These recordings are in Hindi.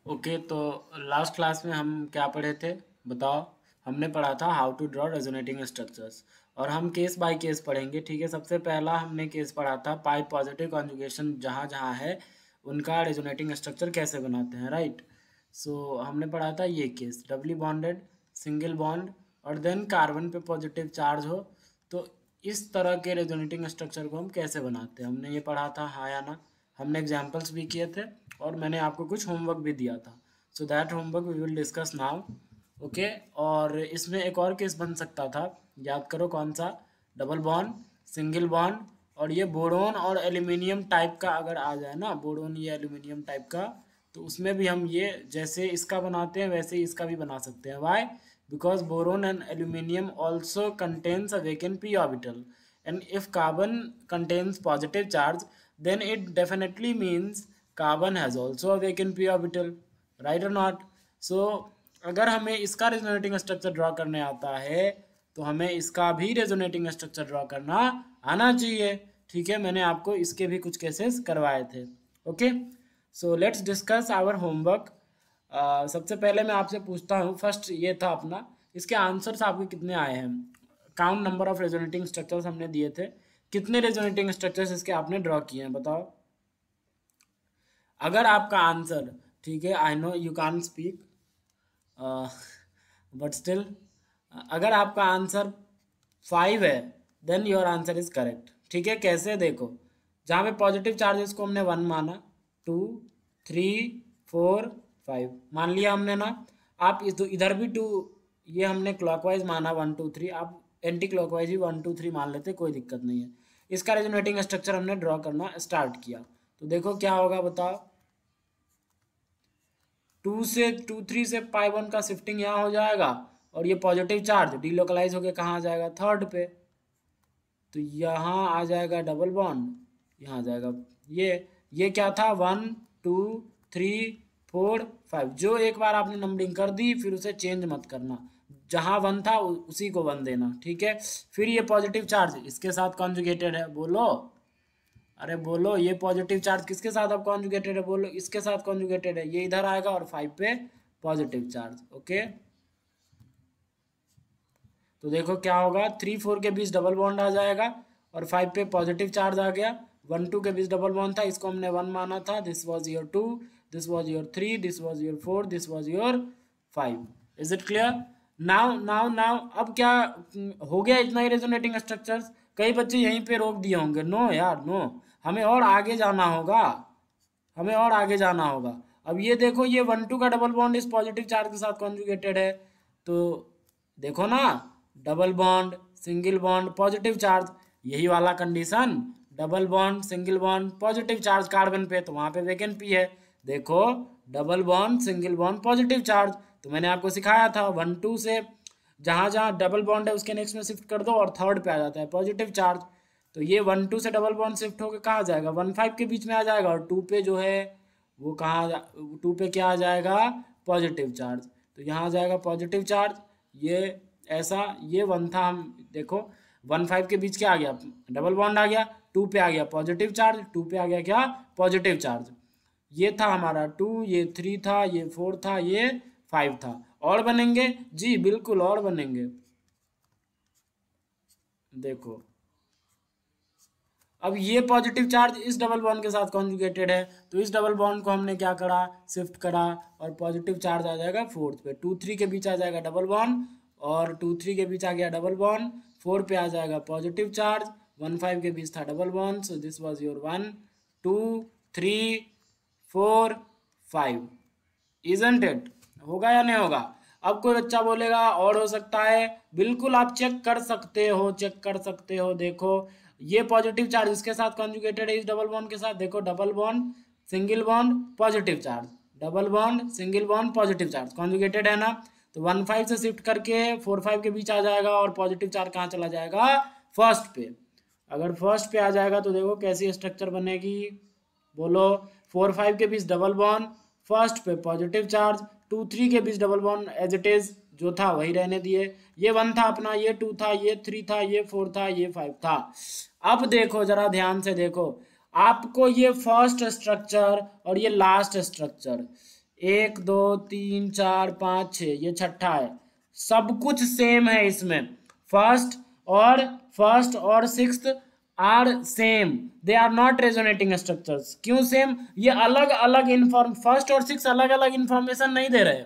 ओके, तो लास्ट क्लास में हम क्या पढ़े थे बताओ। हमने पढ़ा था how to draw resonating structures, और हम केस बाय केस पढ़ेंगे। ठीक है, सबसे पहला हमने केस पढ़ा था पाई पॉजिटिव कॉन्जुगेशन जहाँ जहाँ है उनका रेजोनेटिंग स्ट्रक्चर कैसे बनाते हैं, राइट। सो हमने पढ़ा था ये case doubly bonded single bond और देन कार्बन पे पॉजिटिव चार्ज हो, तो इस तरह के रेजोनेटिंग स्ट्रक्चर को हम कैसे बनाते हैं हमने ये पढ़ा था, हाँ या ना। हमने एग्जाम्पल्स भी किए थे और मैंने आपको कुछ होमवर्क भी दिया था। So that homework we will discuss now. Okay, और इसमें एक और केस बन सकता था, याद करो कौन सा, डबल बॉन्ड सिंगल बॉन्ड, और ये बोरोन और एल्यूमिनियम टाइप का अगर आ जाए ना, बोरोन ये एल्यूमिनियम टाइप का, तो उसमें भी हम ये जैसे इसका बनाते हैं वैसे ही इसका भी बना सकते हैं। Why? Because boron and aluminium also contains a vacant p orbital, and if carbon contains positive charge then it definitely means carbon has also a vacant p orbital, right or not? So अगर हमें इसका रेजोनेटिंग स्ट्रक्चर ड्रॉ करने आता है तो हमें इसका भी रेजोनेटिंग स्ट्रक्चर ड्रॉ करना आना चाहिए। ठीक है, मैंने आपको इसके भी कुछ केसेस करवाए थे। Okay, so let's discuss our homework. सबसे पहले मैं आपसे पूछता हूँ, फर्स्ट ये था अपना, इसके आंसर्स आपके कितने आए हैं। Count number of resonating structures हमने दिए थे, कितने रेजोनेटिंग स्ट्रक्चर्स इसके आपने ड्रॉ किए हैं बताओ। अगर आपका आंसर, ठीक है, I know you can speak but still, अगर आपका आंसर 5 है then your answer is correct. ठीक है, कैसे देखो, जहाँ पे पॉजिटिव चार्जेस को हमने 1 माना, 2 3 4 5 मान लिया हमने ना। आप इधर भी 2, ये हमने क्लॉकवाइज माना 1 2 3, आप एंटी क्लॉकवाइज भी 1 2 3 मान लेते, कोई दिक्कत नहीं है। इसका रेजोनेटिंग स्ट्रक्चर हमने ड्रॉ करना स्टार्ट किया, तो देखो क्या होगा बताओ। 2 3 से पाई 1 का शिफ्टिंग यहाँ हो जाएगा, और ये पॉजिटिव चार्ज डिलोकलाइज होकर कहाँ आ जाएगा, थर्ड पे, तो यहाँ आ जाएगा डबल बॉन्ड, यहाँ आ जाएगा ये क्या था, 1 2 3 4 5, जो एक बार आपने नंबरिंग कर दी फिर उसे चेंज मत करना, जहाँ 1 था उसी को 1 देना। ठीक है, फिर ये पॉजिटिव चार्ज इसके साथ कॉन्जुगेटेड है, बोलो, अरे बोलो, ये पॉजिटिव चार्ज किसके साथ अब कॉन्जुगेटेड है, बोलो, इसके साथ कॉन्जुगेटेड है, ये इधर आएगा और 5 पे पॉजिटिव चार्ज। ओके, तो देखो क्या होगा, 3 4 के बीच डबल बॉन्ड आ जाएगा और 5 पे पॉजिटिव चार्ज आ गया। 1 2 के बीच डबल बॉन्ड था, इसको हमने 1 माना था, this was your 2, this was your 3, this was your 4, this was your 5। Is it clear? Now now now अब क्या हो गया, इतना ही रेजोनेटिंग स्ट्रक्चर्स। कई बच्चे यहीं पे रोक दिए होंगे, नो यार नो, हमें और आगे जाना होगा, हमें और आगे जाना होगा। अब ये देखो, ये 1 2 का डबल बॉन्ड इस पॉजिटिव चार्ज के साथ कॉन्जुगेटेड है, तो देखो ना, double bond single bond positive charge, यही वाला condition, double bond single bond positive charge carbon पे, तो वहाँ पे वेकेंट पी है। देखो, double bond single bond positive charge, तो मैंने आपको सिखाया था 1 2 से जहाँ जहाँ डबल बॉन्ड है उसके नेक्स्ट में शिफ्ट कर दो और थर्ड पे आ जाता है पॉजिटिव चार्ज, तो ये 1 2 से डबल बॉन्ड शिफ्ट होकर कहाँ आ जाएगा, 1 5 के बीच में आ जाएगा, और 2 पे जो है वो कहाँ, 2 पे क्या आ जाएगा, पॉजिटिव चार्ज, तो यहाँ आ जाएगा पॉजिटिव चार्ज। ये ऐसा, ये 1 था, हम देखो 1 5 के बीच क्या आ गया, डबल बॉन्ड आ गया, 2 पे आ गया पॉजिटिव चार्ज, 2 पे आ गया क्या, पॉजिटिव चार्ज। ये था हमारा 2, ये 3 था, ये 4 था, ये 5 था। और बनेंगे जी, बिल्कुल और बनेंगे। देखो, अब ये पॉजिटिव चार्ज इस डबल बॉन्ड के साथ कॉन्जुगेटेड है, तो इस डबल बॉन्ड को हमने क्या करा, शिफ्ट करा, और पॉजिटिव चार्ज आ जाएगा 4th पे, 2 3 के बीच आ जाएगा डबल बॉन्ड, और 2 3 के बीच आ गया डबल बॉन्ड, 4 पे आ जाएगा पॉजिटिव चार्ज, 1 5 के बीच था double bond, so this was your 1 2 3 4 5। Isn't it? होगा या नहीं होगा? अब कोई बच्चा बोलेगा और हो सकता है, बिल्कुल आप चेक कर सकते हो, चेक कर सकते हो। देखो, ये पॉजिटिव चार्ज इसके साथ कॉन्जुगेटेड है इस डबल बॉन्ड के साथ, देखो double bond single bond positive charge, double bond single bond positive charge conjugated है ना, तो 1 5 से शिफ्ट करके 4 5 के बीच आ जाएगा, और पॉजिटिव चार्ज कहाँ चला जाएगा, फर्स्ट पे। अगर फर्स्ट पे आ जाएगा तो देखो कैसी स्ट्रक्चर बनेगी, बोलो, 4 5 के बीच डबल बॉन्ड, फर्स्ट पे पॉजिटिव चार्ज, 2 3 के बीच double bond as it is जो था वही रहने दिए, ये 1 था अपना, ये 2 था, ये 3 था, ये 4 था, ये 5 था। अब देखो जरा ध्यान से देखो, आपको ये फर्स्ट स्ट्रक्चर और ये लास्ट स्ट्रक्चर, 1 2 3 4 5 6, ये छठा है। सब कुछ सेम है इसमें। फर्स्ट और sixth are same, they are not resonating structures. क्यों सेम? ये अलग अलग फर्स्ट और सिक्स अलग अलग इंफॉर्मेशन नहीं दे रहे।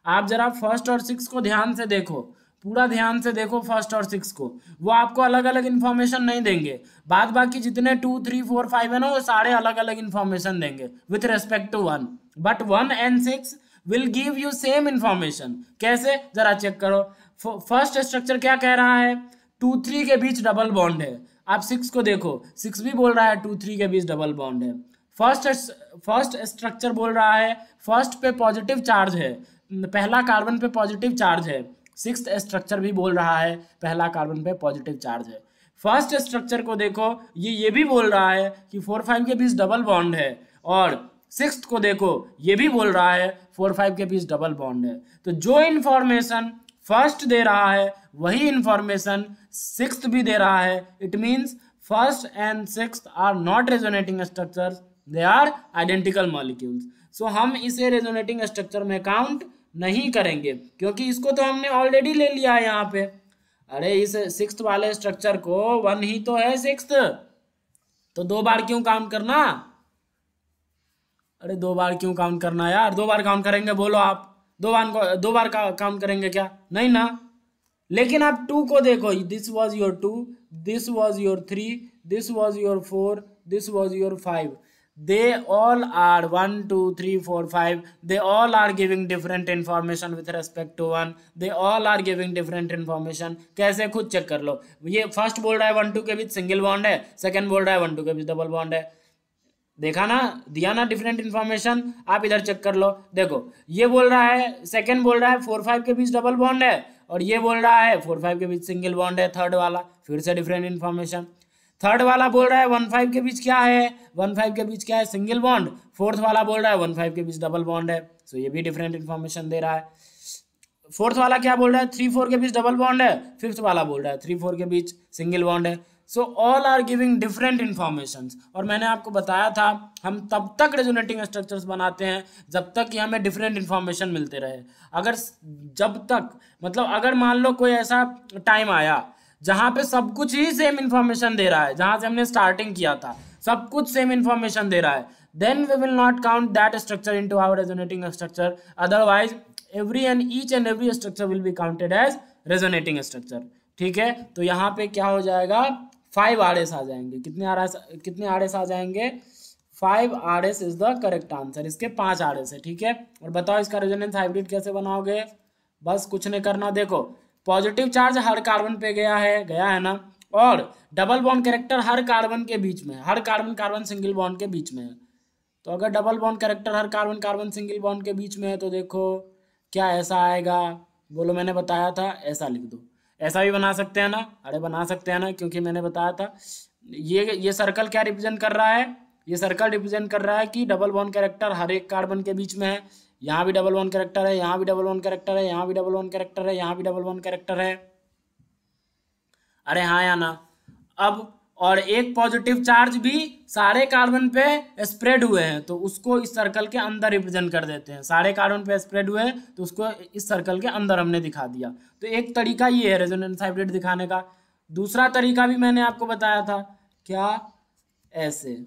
आप जरा फर्स्ट और सिक्स को ध्यान से देखो, पूरा ध्यान से देखो फर्स्ट और सिक्स को, वो आपको अलग अलग इन्फॉर्मेशन नहीं देंगे। बाद बाकी जितने 2 3 4 5 है ना, वो सारे अलग अलग इन्फॉर्मेशन देंगे with respect to one, but 1 and 6 will give you same information. कैसे? जरा चेक करो। फर्स्ट स्ट्रक्चर क्या कह रहा है? 2 3 के बीच डबल बॉन्ड है। आप 6 को देखो, 6 भी बोल रहा है 2 3 के बीच डबल बॉन्ड है। फर्स्ट स्ट्रक्चर बोल रहा है फर्स्ट पे पॉजिटिव चार्ज है, पहला कार्बन पे पॉजिटिव चार्ज है। सिक्स्थ स्ट्रक्चर भी बोल रहा है पहला कार्बन पे पॉजिटिव चार्ज है। फर्स्ट स्ट्रक्चर को देखो, ये भी बोल रहा है कि 4 5 के बीच डबल बॉन्ड है, और सिक्स्थ को देखो, ये भी बोल रहा है 4 5 के बीच डबल बॉन्ड है। तो जो इन्फॉर्मेशन फर्स्ट दे रहा है वही इंफॉर्मेशन सिक्स्थ भी दे रहा है। It means first and sixth are not resonating structures, they are identical molecules. So हम इसे रेजोनेटिंग स्ट्रक्चर में काउंट नहीं करेंगे, क्योंकि इसको तो हमने ऑलरेडी ले लिया है यहाँ पे। अरे इस सिक्स्थ वाले स्ट्रक्चर को 1 ही तो है सिक्स्थ, तो 2 बार क्यों काउंट करना? अरे 2 बार क्यों काउंट करना यार? 2 बार काउंट करेंगे? बोलो आप, 2 बार काउंट करेंगे क्या? नहीं ना। लेकिन आप 2 को देखो, this was your 2, this was your 3, this was your 4, this was your 5। they all are 1 2 3 4 5, they all are giving different information with respect to 1, they all are giving different information। कैसे? खुद चेक कर लो। ये फर्स्ट बोल रहा है 1 2 के बीच सिंगल बॉन्ड है, सेकंड बोल रहा है 1 2 के बीच डबल बॉन्ड है। देखा ना, दिया ना डिफरेंट इन्फॉर्मेशन। आप इधर चेक कर लो, देखो ये बोल रहा है, सेकंड बोल रहा है 4 5 के बीच डबल बॉन्ड है, और ये बोल रहा है 4 5 के बीच सिंगल बॉन्ड है। थर्ड वाला फिर से डिफरेंट इन्फॉर्मेशन। थर्ड वाला बोल रहा है 1 5 के बीच क्या है, 1 5 के बीच क्या है? Single bond. फोर्थ वाला बोल रहा है 1 5 के बीच डबल बॉन्ड है, सो ये भी डिफरेंट इन्फॉर्मेशन दे रहा है। फोर्थ वाला क्या बोल रहा है? 3 4 के बीच डबल बॉन्ड है। फिफ्थ वाला बोल रहा है 3 4 के बीच सिंगल बॉन्ड है। So all are giving different information. और मैंने आपको बताया था हम तब तक रेजोनेटिंग स्ट्रक्चर्स बनाते हैं जब तक कि हमें डिफरेंट इन्फॉर्मेशन मिलते रहे। अगर जब तक मतलब अगर मान लो कोई ऐसा टाइम आया जहाँ पे सब कुछ ही सेम इन्फॉर्मेशन दे रहा है, जहाँ से हमने स्टार्टिंग किया था सब कुछ सेम इन्फॉर्मेशन दे रहा है, then we will not count that structure into our resonating structure. Otherwise each and every structure will be counted as resonating structure. ठीक है, तो यहाँ पे क्या हो जाएगा? 5 RS आ जाएंगे। कितने RS आ जाएंगे? 5 RS is the correct answer. इसके 5 RS है। ठीक है, और बताओ इसका रेजोनेंस हाइब्रिड कैसे बनाओगे? बस कुछ नहीं करना। देखो पॉजिटिव चार्ज हर कार्बन पे गया है ना, और डबल बॉन्ड कैरेक्टर हर कार्बन के बीच में, हर कार्बन कार्बन सिंगल बॉन्ड के बीच में है। तो अगर डबल बॉन्ड कैरेक्टर हर कार्बन कार्बन सिंगल बॉन्ड के बीच में है तो देखो क्या ऐसा आएगा? बोलो, मैंने बताया था ऐसा लिख दो। ऐसा भी बना सकते हैं ना? अरे बना सकते हैं ना, क्योंकि मैंने बताया था। ये सर्कल क्या रिप्रेजेंट कर रहा है? ये सर्कल रिप्रेजेंट कर रहा है कि डबल बॉन्ड कैरेक्टर हर एक कार्बन के बीच में है। यहाँ भी डबल बॉन्ड कैरेक्टर है, यहाँ भी डबल बॉन्ड कैरेक्टर है, यहाँ भी डबल बॉन्ड कैरेक्टर है, यहाँ भी डबल बॉन्ड कैरेक्टर है। अरे हाँ या ना? अब और एक पॉजिटिव चार्ज भी सारे कार्बन पे स्प्रेड हुए हैं, तो उसको इस सर्कल के अंदर रिप्रेजेंट कर देते हैं। सारे कार्बन पे स्प्रेड हुए हैं तो उसको इस सर्कल के अंदर हमने दिखा दिया। तो एक तरीका ये है रेजोनेंस हाइब्रिड दिखाने का। दूसरा तरीका भी मैंने आपको बताया था, क्या? ऐसे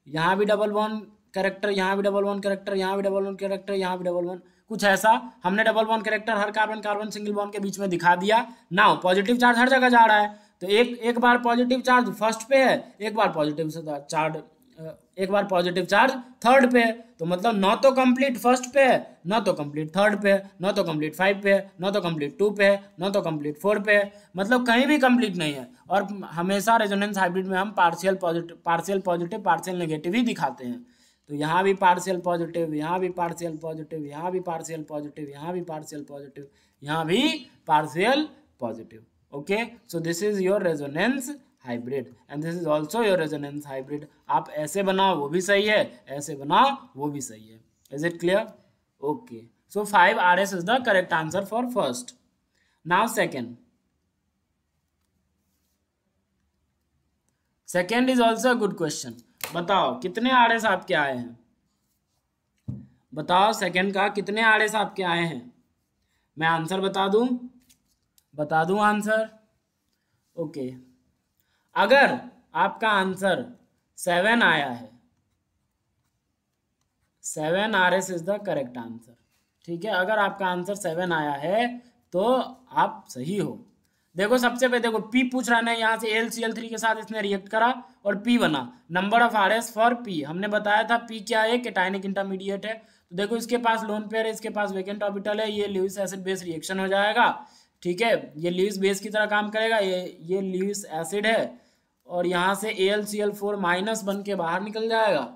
यहाँ भी डबल बॉन्ड कैरेक्टर, यहाँ भी डबल बॉन्ड कैरेक्टर, यहाँ भी डबल बॉन्ड कैरेक्टर, यहाँ भी डबल बॉन्ड, कुछ ऐसा हमने डबल बॉन्ड कैरेक्टर हर कार्बन कार्बन सिंगल बॉन्ड के बीच में दिखा दिया। नाउ पॉजिटिव चार्ज हर जगह जा रहा है, तो एक बार पॉजिटिव चार्ज फर्स्ट पे है, एक बार पॉजिटिव चार्ज थर्ड पे है। तो मतलब न तो कंप्लीट फर्स्ट पे है, न तो कंप्लीट थर्ड पे है, न तो कंप्लीट 5 पे है, न तो कंप्लीट 2 पे है, न तो कंप्लीट 4 पे है, मतलब कहीं भी कंप्लीट नहीं है। और हमेशा रेजोनेंस हाइब्रिड में हम पार्शियल पॉजिटिव पार्शियल नेगेटिव ही दिखाते हैं। तो यहाँ भी पार्शियल पॉजिटिव, यहाँ भी पार्शियल पॉजिटिव, यहाँ भी पार्शियल पॉजिटिव, यहाँ भी पार्शियल पॉजिटिव, यहाँ भी partial positive. Okay, so this is your resonance hybrid and this is also your resonance hybrid. आप ऐसे बनाओ वो भी सही है, ऐसे बनाओ वो भी सही है। Is it clear? Okay, so 5 RS is the correct answer for first. Now second is also a good question. बताओ कितने आर एस आपके आए हैं, बताओ सेकंड का कितने आर एस आपके आए हैं। मैं आंसर बता दूं आंसर। ओके, अगर आपका आंसर 7 आया है, 7 R S is the correct answer. ठीक है, अगर आपका आंसर 7 आया है तो आप सही हो। देखो सबसे पहले देखो पी पूछ रहा है, यहाँ से AlCl3 के साथ इसने रिएक्ट करा और पी बना। Number of R S for P, हमने बताया था पी क्या है, कैटायनिक इंटरमीडिएट है। तो देखो इसके पास लोन पेयर है, इसके पास वेकेंट ऑर्बिटल है, ये ल्यूइस एसिड बेस रिएक्शन हो जाएगा। ठीक है, ये ल्यूइस बेस की तरह काम करेगा, ये ल्यूइस एसिड है और यहाँ से AlCl4 माइनस बन के बाहर निकल जाएगा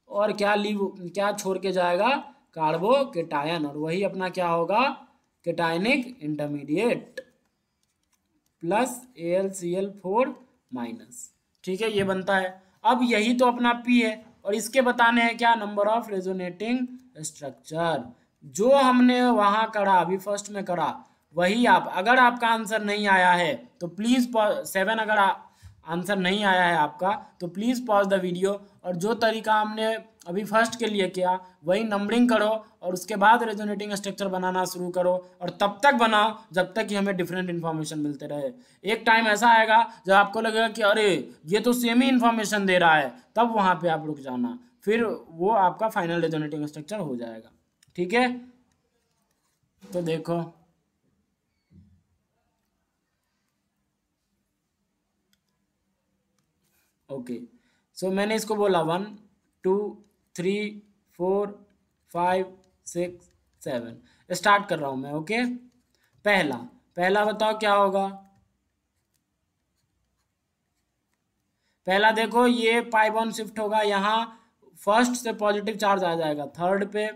और क्या छोड़ के जाएगा, कार्बोकेटायन, और वही अपना क्या होगा, cationic intermediate plus AlCl4 minus. ठीक है, ये बनता है। अब यही तो अपना P है और इसके बताने हैं क्या, नंबर ऑफ रेजोनेटिंग स्ट्रक्चर। जो हमने वहां करा, अभी फर्स्ट में करा, वही आप, अगर आपका आंसर नहीं आया है तो प्लीज 7 अगर आंसर नहीं आया है आपका तो प्लीज पॉज द वीडियो और जो तरीका हमने अभी फर्स्ट के लिए किया वही नंबरिंग करो और उसके बाद रेजोनेटिंग स्ट्रक्चर बनाना शुरू करो और तब तक बनाओ जब तक कि हमें डिफरेंट इन्फॉर्मेशन मिलते रहे। एक टाइम ऐसा आएगा जब आपको लगेगा कि अरे ये तो सेम ही इन्फॉर्मेशन दे रहा है, तब वहाँ पे आप रुक जाना, फिर वो आपका फाइनल रेजोनेटिंग स्ट्रक्चर हो जाएगा। ठीक है, तो देखो ओके, सो मैंने इसको बोला 1 2 3 4 5 6 7, स्टार्ट कर रहा हूं मैं। ओके, पहला बताओ क्या होगा। पहला देखो ये पाई बॉन्ड शिफ्ट होगा, यहाँ फर्स्ट से पॉजिटिव चार्ज आ जाएगा थर्ड पे,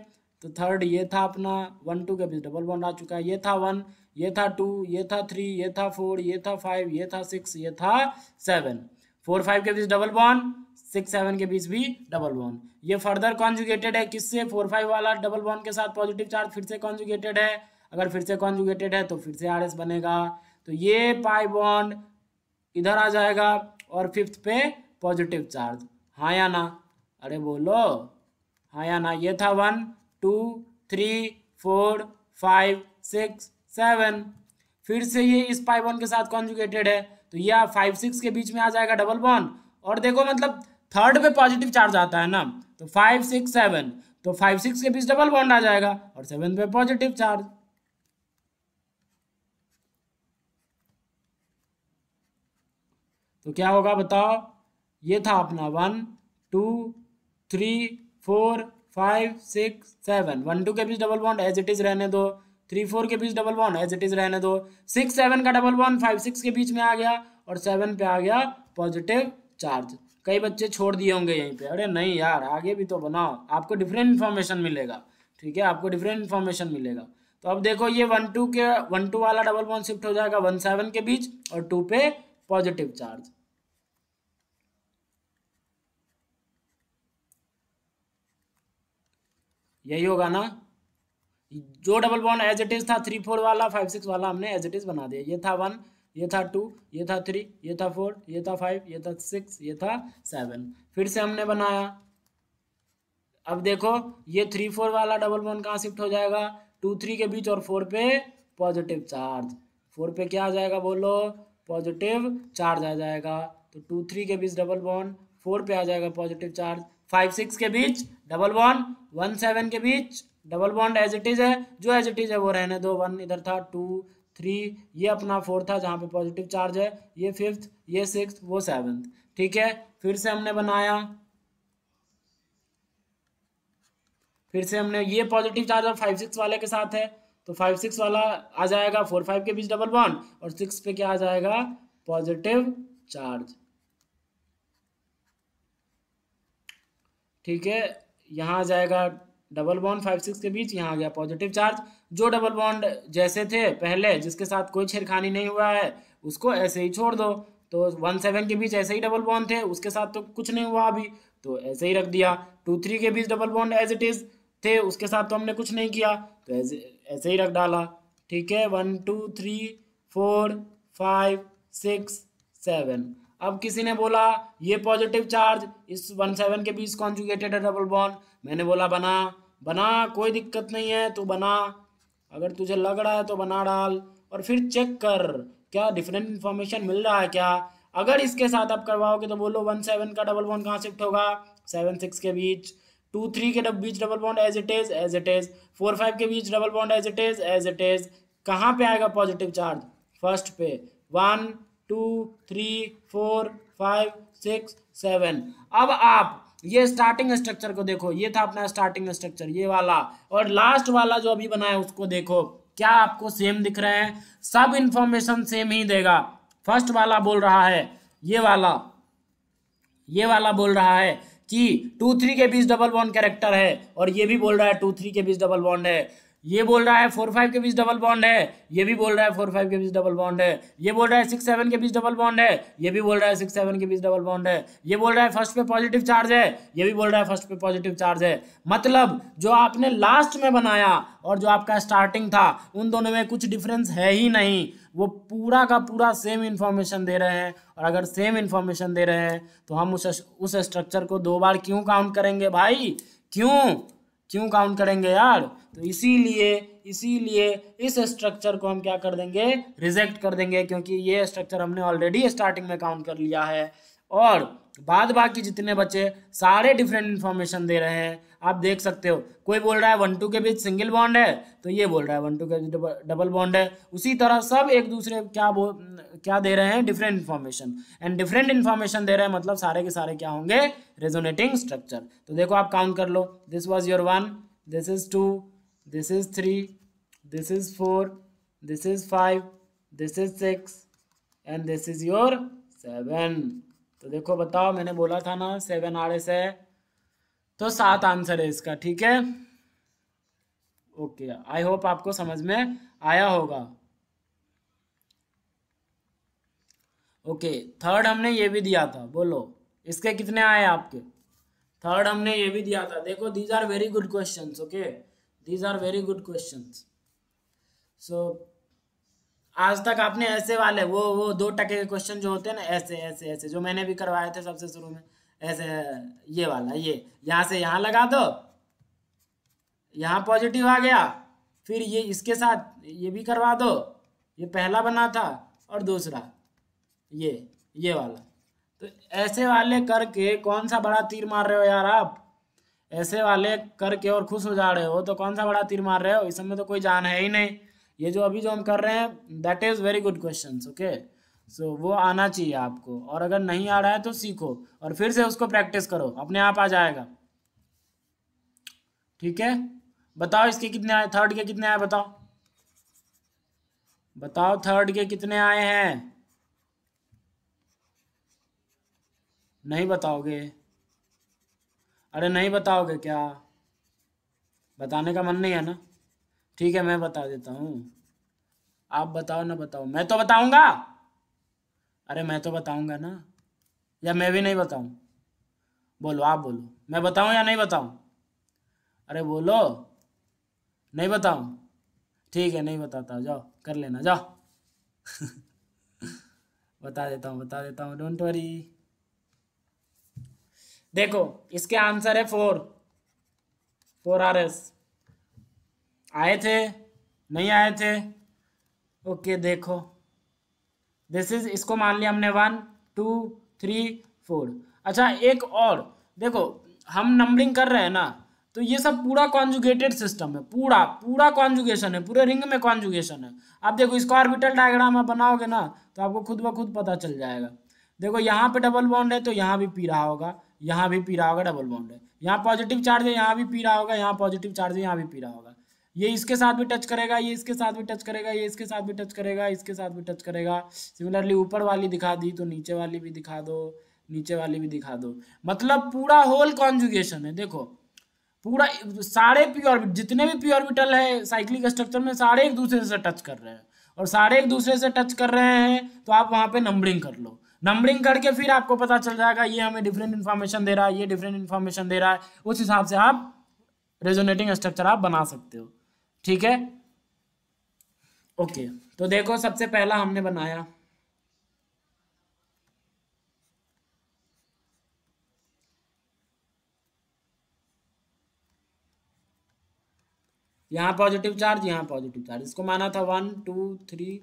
तो थर्ड ये था अपना 1 2 के बीच डबल बॉन्ड आ चुका है, ये था 1, ये था 2, ये था 3, ये था 4, ये था 5, ये था 6, ये था 7, 4 5 के बीच डबल बॉन्ड, 6 7 के बीच भी डबल बॉन्ड। ये फर्दर कॉन्जुगेटेड है किससे, 4 5 वाला डबल बॉन्ड के साथ पॉजिटिव चार्ज फिर से कॉन्जुगेटेड है, अगर फिर से कॉन्जुगेटेड है तो फिर से आर एस बनेगा। तो ये पाई बॉन्ड इधर आ जाएगा और फिफ्थ पे पॉजिटिव चार्ज, हाँ या ना, अरे बोलो हाँ या ना। ये था 1 2 3 4 5 6 7, फिर से ये इस पाई बॉन्ड के साथ कॉन्जुगेटेड है तो यह 5 6 के बीच में आ जाएगा डबल बॉन्ड, और देखो मतलब थर्ड पे पॉजिटिव चार्ज आता है ना, तो 5 6 7, तो 5 6 के बीच डबल बॉन्ड आ जाएगा और 7 पे पॉजिटिव चार्ज। तो क्या होगा बताओ, ये था अपना 1 2 3 4 5 6 7, 1 2 के बीच double bond as it is रहने दो, 3 4 के बीच double bond as it is रहने दो, 6 7 का डबल बॉन्ड 5 6 के बीच में आ गया और 7 पे आ गया पॉजिटिव चार्ज। कई बच्चे छोड़ दिए होंगे यहीं पे, अरे नहीं यार आगे भी तो बनाओ, आपको डिफरेंट इन्फॉर्मेशन मिलेगा। ठीक है, आपको डिफरेंट इन्फॉर्मेशन मिलेगा। तो अब देखो ये 1 2 वाला डबल बॉन्ड शिफ्ट हो जाएगा 1 7 के बीच और 2 पे पॉजिटिव चार्ज। यही होगा ना, जो double bond as it is था 3 4 वाला 5 6 वाला हमने एज इट इज बना दिया, ये था 1, ये था 2, ये था 3, ये था 4, ये था 5, ये था 6, ये था 7, फिर से हमने बनाया। अब देखो ये 3 4 वाला डबल बॉन्ड कहाँ शिफ्ट हो जाएगा, 2 3 के बीच और 4 पे पॉजिटिव चार्ज, 4 पे क्या आ जाएगा बोलो, पॉजिटिव चार्ज आ जाएगा, तो 2 3 के बीच डबल बॉन्ड, 4 पे आ जाएगा पॉजिटिव चार्ज, 5 6 के बीच डबल बॉन्ड, 1 7 के बीच double bond as it is है, जो एज इट इज है वो रहने दो, 1 इधर था 2 3, ये अपना 4 था जहाँ पे पॉजिटिव चार्ज है, ये 5th, ये 6th, वो 7th। ठीक है, फिर से हमने बनाया, फिर से हमने ये पॉजिटिव चार्ज और 5 6 वाले के साथ है, तो 5 6 वाला आ जाएगा 4 5 के बीच डबल बॉन्ड और 6 पे क्या आ जाएगा पॉजिटिव चार्ज। ठीक है, यहाँ आ जाएगा डबल बॉन्ड 5 6 के बीच, यहाँ आ गया पॉजिटिव चार्ज। जो डबल बॉन्ड जैसे थे पहले जिसके साथ कोई छेड़खानी नहीं हुआ है उसको ऐसे ही छोड़ दो, तो 1 7 के बीच ऐसे ही डबल बॉन्ड थे, उसके साथ तो कुछ नहीं हुआ अभी, तो ऐसे ही रख दिया। 2 3 के बीच double bond as it is थे, उसके साथ तो हमने कुछ नहीं किया, तो ऐसे ही रख डाला। ठीक है, 1 2 3 4 5 6 7, अब किसी ने बोला ये पॉजिटिव चार्ज इस 17 के बीच कॉन्जुगेटेड है डबल बॉन्ड, मैंने बोला बना बना, कोई दिक्कत नहीं है तू बना, अगर तुझे लग रहा है तो बना डाल और फिर चेक कर क्या डिफरेंट इन्फॉर्मेशन मिल रहा है क्या। अगर इसके साथ आप करवाओगे तो बोलो 17 का डबल बॉन्ड कहाँ शिफ्ट होगा, 7 6 के बीच, 2 3 के बीच double bond as it is, 4 5 के बीच double bond as it is, कहाँ पे आएगा पॉजिटिव चार्ज, फर्स्ट पे, 1 2 3 4 5 6 7। अब आप ये स्टार्टिंग स्ट्रक्चर को देखो, ये था अपना स्टार्टिंग स्ट्रक्चर ये वाला, और लास्ट वाला जो अभी बनाया उसको देखो, क्या आपको सेम दिख रहे हैं, सब इंफॉर्मेशन सेम ही देगा। फर्स्ट वाला बोल रहा है ये वाला बोल रहा है कि 2 3 के बीच डबल बॉन्ड कैरेक्टर है, और ये भी बोल रहा है 2 3 के बीच डबल बॉन्ड है, ये बोल रहा है 4 5 के बीच डबल बॉन्ड है, ये भी बोल रहा है 4 5 के बीच डबल बॉन्ड है, ये बोल रहा है 6 7 के बीच डबल बॉन्ड है, ये भी बोल रहा है 6 7 के बीच डबल बॉन्ड है, ये बोल रहा है फर्स्ट पे पॉजिटिव चार्ज है, ये भी बोल रहा है फर्स्ट पे पॉजिटिव चार्ज है। मतलब जो आपने लास्ट में बनाया और जो आपका स्टार्टिंग था उन दोनों में कुछ डिफरेंस है ही नहीं, वो पूरा का पूरा सेम इन्फॉर्मेशन दे रहे हैं। और अगर सेम इन्फॉर्मेशन दे रहे हैं तो हम उस स्ट्रक्चर को 2 बार क्यों काउंट करेंगे भाई, क्यों काउंट करेंगे यार। तो इसीलिए इस स्ट्रक्चर को हम क्या कर देंगे, रिजेक्ट कर देंगे, क्योंकि ये स्ट्रक्चर हमने ऑलरेडी स्टार्टिंग में काउंट कर लिया है, और बाद बाकी जितने बचे सारे डिफरेंट इन्फॉर्मेशन दे रहे हैं। आप देख सकते हो कोई बोल रहा है 1 2 के बीच सिंगल बॉन्ड है, तो ये बोल रहा है 1 2 के बीच डबल बॉन्ड है। उसी तरह सब एक दूसरे क्या दे रहे हैं, different information, and different information दे रहे हैं मतलब सारे के सारे क्या होंगे, रेजोनेटिंग स्ट्रक्चर। तो देखो आप काउंट कर लो, this was your 1, this is 2, this is 3, this is 4, this is 5, this is 6 and this is your 7। तो देखो बताओ, मैंने बोला था ना 7 RS है, तो 7 आंसर है इसका, ठीक है। ओके, आई होप आपको समझ में आया होगा। ओके, थर्ड हमने ये भी दिया था, बोलो इसके कितने आए आपके, थर्ड हमने ये भी दिया था। देखो these are very good questions, okay, these are very good questions. So आज तक आपने ऐसे वाले वो 2 टके के क्वेश्चन जो होते हैं ना, ऐसे जो मैंने भी करवाए थे सबसे शुरू में, ऐसे ये वाला, ये यहाँ से यहाँ लगा दो, यहाँ पॉजिटिव आ गया, फिर ये इसके साथ ये भी करवा दो, ये पहला बना था, और दूसरा ये वाला। तो ऐसे वाले करके कौन सा बड़ा तीर मार रहे हो यार आप, ऐसे वाले करके और खुश हो जा रहे हो, तो कौन सा बड़ा तीर मार रहे हो, इस समय तो कोई जान है ही नहीं। ये जो अभी जो हम कर रहे हैं that is very good questions, okay. So वो आना चाहिए आपको, और अगर नहीं आ रहा है तो सीखो और फिर से उसको प्रैक्टिस करो, अपने आप आ जाएगा, ठीक है। बताओ इसके कितने आए, थर्ड के कितने आए, बताओ थर्ड के कितने आए हैं, नहीं बताओगे, अरे नहीं बताओगे क्या, बताने का मन नहीं है ना, ठीक है मैं बता देता हूँ, आप बताओ ना बताओ, मैं तो बताऊंगा, अरे मैं तो बताऊंगा ना, या मैं भी नहीं बताऊं, बोलो आप बोलो, मैं बताऊं या नहीं बताऊं, अरे बोलो, नहीं बताऊं, ठीक है नहीं बताता, जाओ कर लेना जाओ बता देता हूँ डोंट वरी। देखो इसके आंसर है 4 RS, आए थे नहीं आए थे, ओके देखो दिस इज, इसको मान लिया हमने 1 2 3 4। अच्छा एक और देखो, हम नंबरिंग कर रहे हैं ना, तो ये सब पूरा कॉन्जुगेटेड सिस्टम है, पूरा कॉन्जुगेशन है, पूरे रिंग में कॉन्जुगेशन है। आप देखो इसका ऑर्बिटल डायग्राम आप बनाओगे ना तो आपको खुद ब खुद पता चल जाएगा। देखो यहाँ पे डबल बॉन्ड है तो यहाँ भी पी रहा होगा, यहाँ भी पी रहा होगा, डबल बॉन्ड है, यहाँ पॉजिटिव चार्ज है यहाँ भी पी रहा होगा, यहाँ पॉजिटिव चार्ज है यहाँ भी पी रहा होगा, ये इसके साथ भी टच करेगा, ये इसके साथ भी टच करेगा, ये इसके साथ भी टच करेगा, इसके साथ भी टच करेगा। सिमिलरली ऊपर वाली दिखा दी तो नीचे वाली भी दिखा दो, नीचे वाली भी दिखा दो, मतलब पूरा होल कॉन्जुगेशन है। देखो पूरा सारे पी ऑर्बिट, जितने भी पी ऑर्बिटल है साइक्लिक स्ट्रक्चर में, सारे एक दूसरे से टच कर रहे हैं, और सारे एक दूसरे से टच कर रहे हैं तो आप वहाँ पे नंबरिंग कर लो, नंबरिंग करके फिर आपको पता चल जाएगा ये हमें डिफरेंट इन्फॉर्मेशन दे रहा है, ये डिफरेंट इन्फॉर्मेशन दे रहा है, उस हिसाब से आप रेजोनेटिंग स्ट्रक्चर आप बना सकते हो, ठीक है। ओके तो देखो सबसे पहला हमने बनाया यहाँ पॉजिटिव चार्ज, यहाँ पॉजिटिव चार्ज, इसको माना था 1 2 3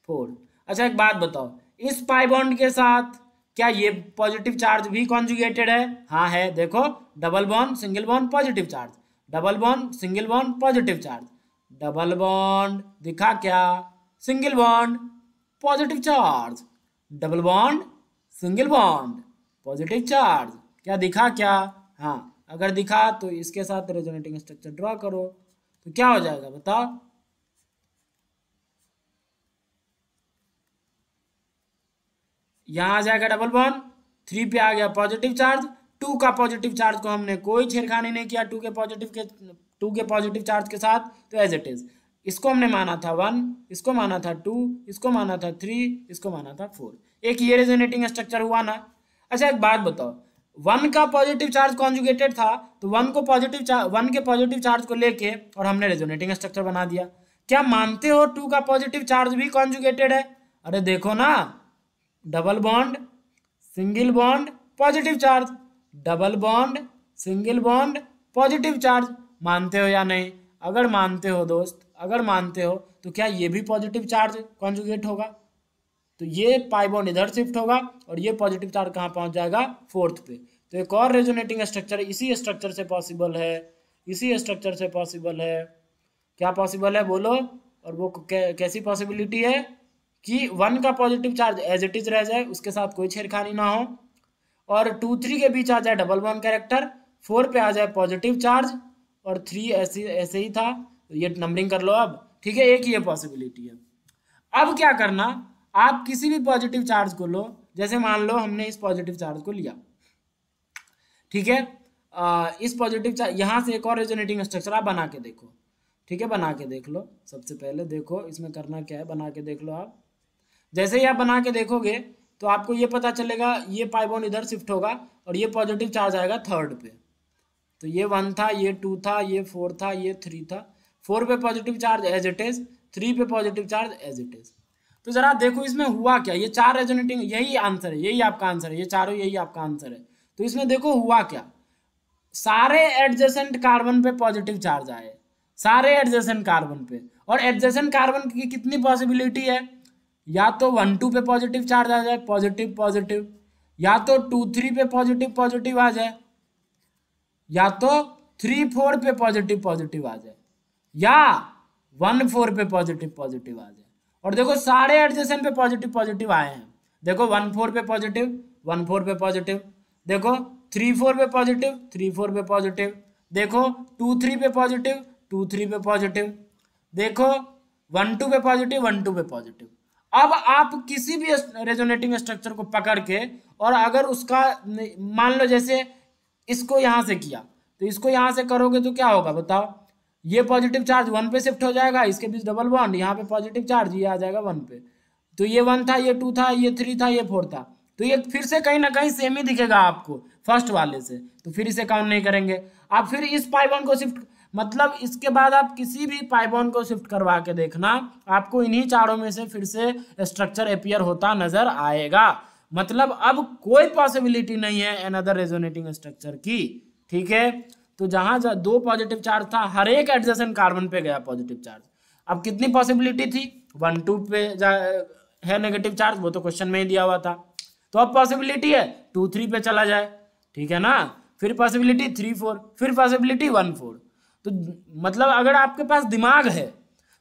4। अच्छा एक बात बताओ, इस पाई बॉन्ड के साथ क्या ये पॉजिटिव चार्ज भी कॉन्जुगेटेड है? हाँ है, देखो double bond single bond positive charge, double bond single bond positive charge, double bond दिखा क्या, single bond positive charge, double bond single bond positive charge, क्या दिखा क्या? हाँ अगर दिखा तो इसके साथ रेजोनेटिंग स्ट्रक्चर ड्रॉ करो, तो क्या हो जाएगा बताओ? यहां आ जाएगा डबल बॉन्ड, 3 पे आ गया पॉजिटिव चार्ज, 2 का पॉजिटिव चार्ज को हमने कोई छेड़खानी नहीं किया, 2 के पॉजिटिव चार्ज के साथ, तो एज इट इज। इसको हमने माना था 1, इसको माना था 2, इसको माना था 3, इसको माना था 4। एक ये रेजोनेटिंग स्ट्रक्चर हुआ ना। अच्छा एक बात बताओ, 1 का पॉजिटिव चार्ज कॉन्जुगेटेड था, तो 1 के पॉजिटिव चार्ज को लेके और हमने रेजोनेटिंग स्ट्रक्चर बना दिया। क्या मानते हो 2 का पॉजिटिव चार्ज भी कॉन्जुगेटेड है? अरे देखो ना, double bond single bond positive charge, double bond single bond positive charge, मानते हो या नहीं? अगर मानते हो दोस्त, अगर मानते हो तो क्या ये भी पॉजिटिव चार्ज कॉन्जुगेट होगा? तो ये पाई बॉन्ड इधर शिफ्ट होगा और ये पॉजिटिव चार्ज कहाँ पहुंच जाएगा? 4th पे। तो एक और रेजोनेटिंग स्ट्रक्चर इसी स्ट्रक्चर से पॉसिबल है, इसी स्ट्रक्चर से पॉसिबल है। क्या पॉसिबल है बोलो? और वो कैसी पॉसिबिलिटी है कि 1 का positive charge as it is रह जाए, उसके साथ कोई छेड़खानी ना हो, और 2 3 के बीच आ जाए डबल बॉन्ड कैरेक्टर, 4 पे आ जाए पॉजिटिव चार्ज, और 3 ऐसे ही था। तो ये नंबरिंग कर लो अब, ठीक है, एक ये पॉसिबिलिटी है। अब क्या करना, आप किसी भी पॉजिटिव चार्ज को लो, जैसे मान लो हमने इस पॉजिटिव चार्ज को लिया, ठीक है, इस पॉजिटिव चार्ज, यहाँ से एक और रेजोनेटिंग स्ट्रक्चर आप बना के देखो, ठीक है, बना के देख लो। सबसे पहले देखो इसमें करना क्या है, बना के देख लो आप। जैसे ही आप बना के देखोगे तो आपको ये पता चलेगा, ये पाई बॉन्ड इधर शिफ्ट होगा और ये पॉजिटिव चार्ज आएगा 3rd पे। तो ये 1 था, ये 2 था, ये 4 था, ये 3 था, 4 पे positive charge as it is, 3 पे positive charge as it is. तो जरा देखो इसमें हुआ क्या, ये 4 रेजोनेटिंग, यही आंसर है, यही आपका आंसर है, ये चारों यही आपका आंसर है। तो इसमें देखो हुआ क्या, सारे एडजेसेंट कार्बन पे पॉजिटिव चार्ज आए, सारे एडजेसेंट कार्बन पे, और एडजेसेंट कार्बन की कितनी पॉसिबिलिटी है, या तो 1 2 पे पॉजिटिव चार्ज आ जाए, पॉजिटिव पॉजिटिव, या तो 2 3 पे पॉजिटिव पॉजिटिव आ जाए, या तो 3 4 पे पॉजिटिव पॉजिटिव आ जाए, या 1 4 पे पॉजिटिव पॉजिटिव आ जाए। और देखो सारे एडजेसेंट पे पॉजिटिव पॉजिटिव आए हैं, देखो 1 4 पे पॉजिटिव, 1 4 पे पॉजिटिव, देखो 3 4 पे पॉजिटिव, 3 4 पे पॉजिटिव, देखो 2 3 पे पॉजिटिव, 2 3 पे पॉजिटिव, देखो 1 2 पे पॉजिटिव, 1 2 पे पॉजिटिव। अब आप किसी भी रेजोनेटिंग स्ट्रक्चर को पकड़ के, और अगर उसका मान लो जैसे इसको यहाँ से किया, तो इसको यहाँ से करोगे तो क्या होगा बताओ, ये पॉजिटिव चार्ज 1 पे शिफ्ट हो जाएगा, इसके बीच डबल बॉन्ड, यहाँ पे पॉजिटिव चार्ज ये आ जाएगा 1 पे, तो ये 1 था, ये 2 था, ये 3 था, ये 4 था, तो ये फिर से कहीं ना कहीं सेम ही दिखेगा आपको फर्स्ट वाले से, तो फिर इसे काउंट नहीं करेंगे। आप फिर इस पाई बॉन्ड को शिफ्ट, मतलब इसके बाद आप किसी भी पाई बॉन्ड को शिफ्ट करवा के देखना, आपको इन्हीं चारों में से फिर से स्ट्रक्चर अपीयर होता नजर आएगा। मतलब अब कोई पॉसिबिलिटी नहीं है अनदर रेजोनेटिंग स्ट्रक्चर की, ठीक है। तो जहां 2 पॉजिटिव चार्ज था, हर एक एडजेसेंट कार्बन पे गया पॉजिटिव चार्ज। अब कितनी पॉसिबिलिटी थी, 1 2 पे है नेगेटिव चार्ज, वो तो क्वेश्चन में ही दिया हुआ था। तो अब पॉसिबिलिटी है 2 3 पे चला जाए, ठीक है ना, फिर पॉसिबिलिटी 3 4, फिर पॉसिबिलिटी 1 4। तो मतलब अगर आपके पास दिमाग है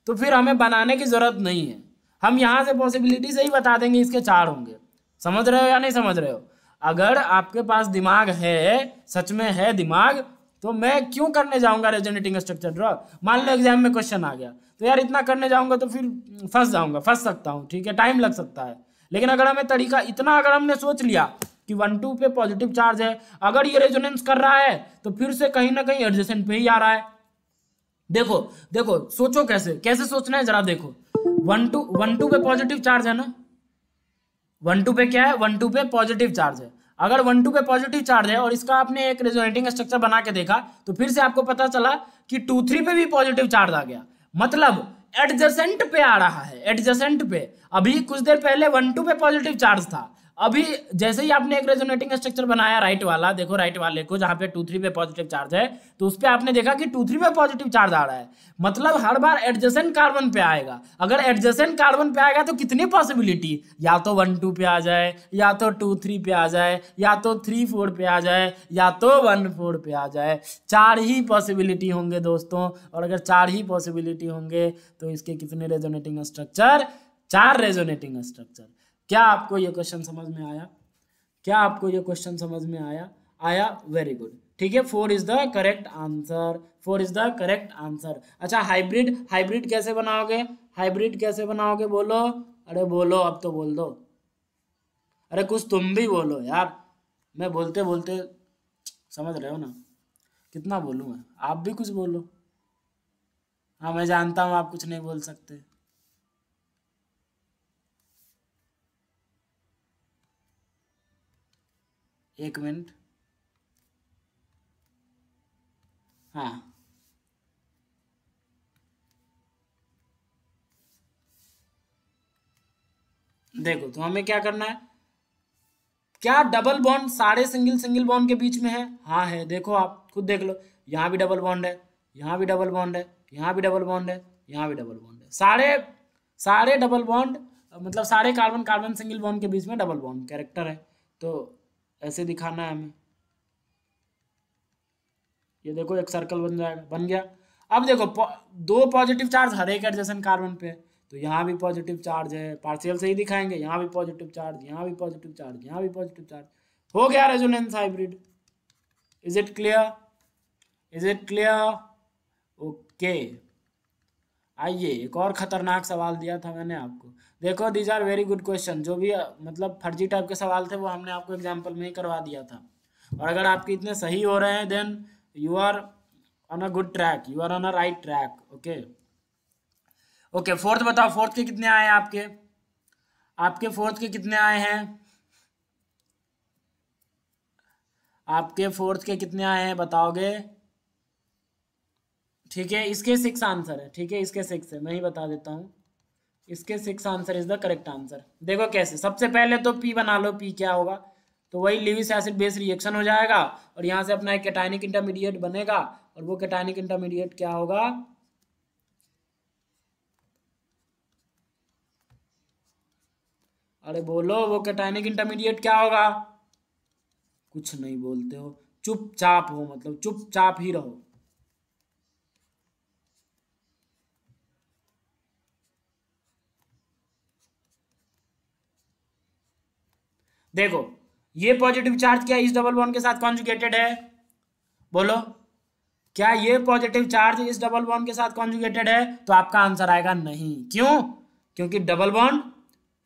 तो फिर हमें बनाने की जरूरत नहीं है, हम यहाँ से पॉसिबिलिटी से ही बता देंगे इसके 4 होंगे। समझ रहे हो या नहीं समझ रहे हो? अगर आपके पास दिमाग है, सच में है दिमाग, तो मैं क्यों करने जाऊंगा रेजोनेटिंग स्ट्रक्चर ड्रॉ। मान लो एग्जाम में क्वेश्चन आ गया, तो यार इतना करने जाऊंगा तो फिर फंस जाऊंगा, फंस सकता हूँ, ठीक है, टाइम लग सकता है। लेकिन अगर हमें तरीका इतना, अगर हमने सोच लिया कि 1 2 पे पॉजिटिव चार्ज है, अगर ये रेजोनेंस कर रहा है तो फिर से कहीं ना कहीं एडजेसेंट पे ही आ रहा है। देखो देखो सोचो, कैसे कैसे सोचना है जरा देखो। 1 2 पे पॉजिटिव चार्ज है ना, 1 2 पे क्या है, 1 2 पे पॉजिटिव चार्ज है। अगर 1 2 पे पॉजिटिव चार्ज है और इसका आपने एक रेजोनेटिंग स्ट्रक्चर बना के देखा, तो फिर से आपको पता चला कि 2 3 पे भी पॉजिटिव चार्ज आ गया, मतलब एडजेसेंट पे आ रहा है, एडजेसेंट पे। अभी कुछ देर पहले 1 2 पे पॉजिटिव चार्ज था, अभी जैसे ही आपने एक रेजोनेटिंग स्ट्रक्चर बनाया राइट वाला, देखो राइट वाले को जहां पे 2,3 पे पॉजिटिव चार्ज है, तो उस पे आपने देखा कि 2,3 पे पॉजिटिव चार्ज आ रहा है, मतलब हर बार एडजेसेंट कार्बन पे आएगा। अगर एडजेसेंट कार्बन पे आएगा तो कितनी पॉसिबिलिटी, या तो 1,2 पे आ जाए, या तो 2,3 पे आ जाए, या तो 3,4 पे आ जाए, या तो 1,4 पे आ जाए। 4 ही पॉसिबिलिटी होंगे दोस्तों, और अगर 4 ही पॉसिबिलिटी होंगे तो इसके कितने रेजोनेटिंग स्ट्रक्चर, 4 रेजोनेटिंग स्ट्रक्चर। क्या आपको ये क्वेश्चन समझ में आया? क्या आपको ये क्वेश्चन समझ में आया? आया, वेरी गुड। ठीक है, 4 is the correct answer, 4 is the correct answer. अच्छा, हाइब्रिड, हाइब्रिड कैसे बनाओगे? हाइब्रिड कैसे बनाओगे बोलो? अरे बोलो, अब तो बोल दो। अरे कुछ तुम भी बोलो यार, मैं बोलते बोलते, समझ रहे हो ना कितना बोलूँ मैं, आप भी कुछ बोलो। हाँ मैं जानता हूँ आप कुछ नहीं बोल सकते। एक मिनट, हाँ देखो, तो हमें क्या करना है, क्या डबल बॉन्ड सारे सिंगल सिंगल बॉन्ड के बीच में है? हाँ है, देखो आप खुद देख लो, यहाँ भी डबल बॉन्ड है, यहाँ भी डबल बॉन्ड है, यहाँ भी डबल बॉन्ड है, यहाँ भी डबल बॉन्ड है, सारे सारे डबल बॉन्ड, मतलब सारे कार्बन कार्बन सिंगल बॉन्ड के बीच में डबल बॉन्ड कैरेक्टर है। तो ऐसे दिखाना है हमें, ये देखो एक सर्कल बन जाएगा, बन गया। अब देखो दो पॉजिटिव चार्ज हर एक एडजेसेंट कार्बन पे है, तो यहाँ भी पॉजिटिव चार्ज है, पार्शियल से ही दिखाएंगे, यहाँ भी पॉजिटिव चार्ज, यहाँ भी पॉजिटिव चार्ज, यहाँ भी पॉजिटिव चार्ज, हो गया resonance hybrid. Is it clear? Is it clear? Okay, आइए एक और खतरनाक सवाल दिया था मैंने आपको, देखो these are very good question. जो भी मतलब फर्जी टाइप के सवाल थे वो हमने आपको एग्जाम्पल में ही करवा दिया था, और अगर आपके इतने सही हो रहे हैं then you are on a good track, you are on a right track. Okay okay, fourth बताओ, फोर्थ के कितने आए हैं आपके? आपके फोर्थ के कितने आए हैं? आपके फोर्थ के कितने आए हैं बताओगे? ठीक है, इसके 6 आंसर है, ठीक है इसके 6 है, मैं ही बता देता हूँ, इसके 6 answer is the correct answer. देखो कैसे, सबसे पहले तो पी बना लो, पी क्या होगा, तो वही लिविस एसिड बेस रिएक्शन हो जाएगा, और यहाँ से अपना एक कैटायनिक इंटरमीडिएट बनेगा, और वो कैटायनिक इंटरमीडिएट क्या होगा, अरे बोलो वो कैटायनिक इंटरमीडिएट क्या होगा? कुछ नहीं बोलते हो, चुपचाप हो, मतलब चुपचाप ही रहो। देखो ये पॉजिटिव चार्ज क्या इस डबल बॉन्ड के साथ कॉन्जुगेटेड है? बोलो, क्या ये पॉजिटिव चार्ज इस डबल बॉन्ड के साथ कॉन्जुगेटेड है? तो आपका आंसर आएगा नहीं। क्यों? क्योंकि डबल बॉन्ड,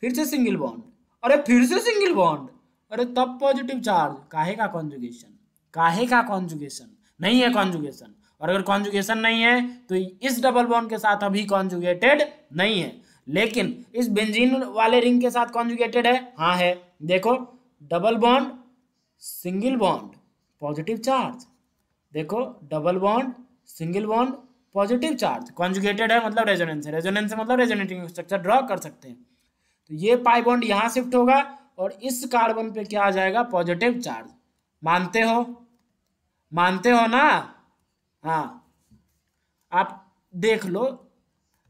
फिर से सिंगल बॉन्ड, अरे फिर से सिंगल बॉन्ड, अरे तब पॉजिटिव चार्ज, काहे का कॉन्जुगेशन, काहे का कॉन्जुगेशन, नहीं है कॉन्जुगेशन। और अगर कॉन्जुगेशन नहीं है तो इस डबल बॉन्ड के साथ अभी कॉन्जुगेटेड नहीं है, लेकिन इस बेंजीन वाले रिंग के साथ कॉन्जुगेटेड है, हाँ है। देखो double bond single bond positive charge, देखो double bond single bond positive charge, conjugated है मतलब रेजोनेंस है, रेजोनेंस से मतलब रेजोनेटिंग स्ट्रक्चर ड्रॉ कर सकते हैं। तो ये पाई बॉन्ड यहाँ शिफ्ट होगा, और इस कार्बन पे क्या आ जाएगा, पॉजिटिव चार्ज। मानते हो? मानते हो ना? हाँ, आप देख लो,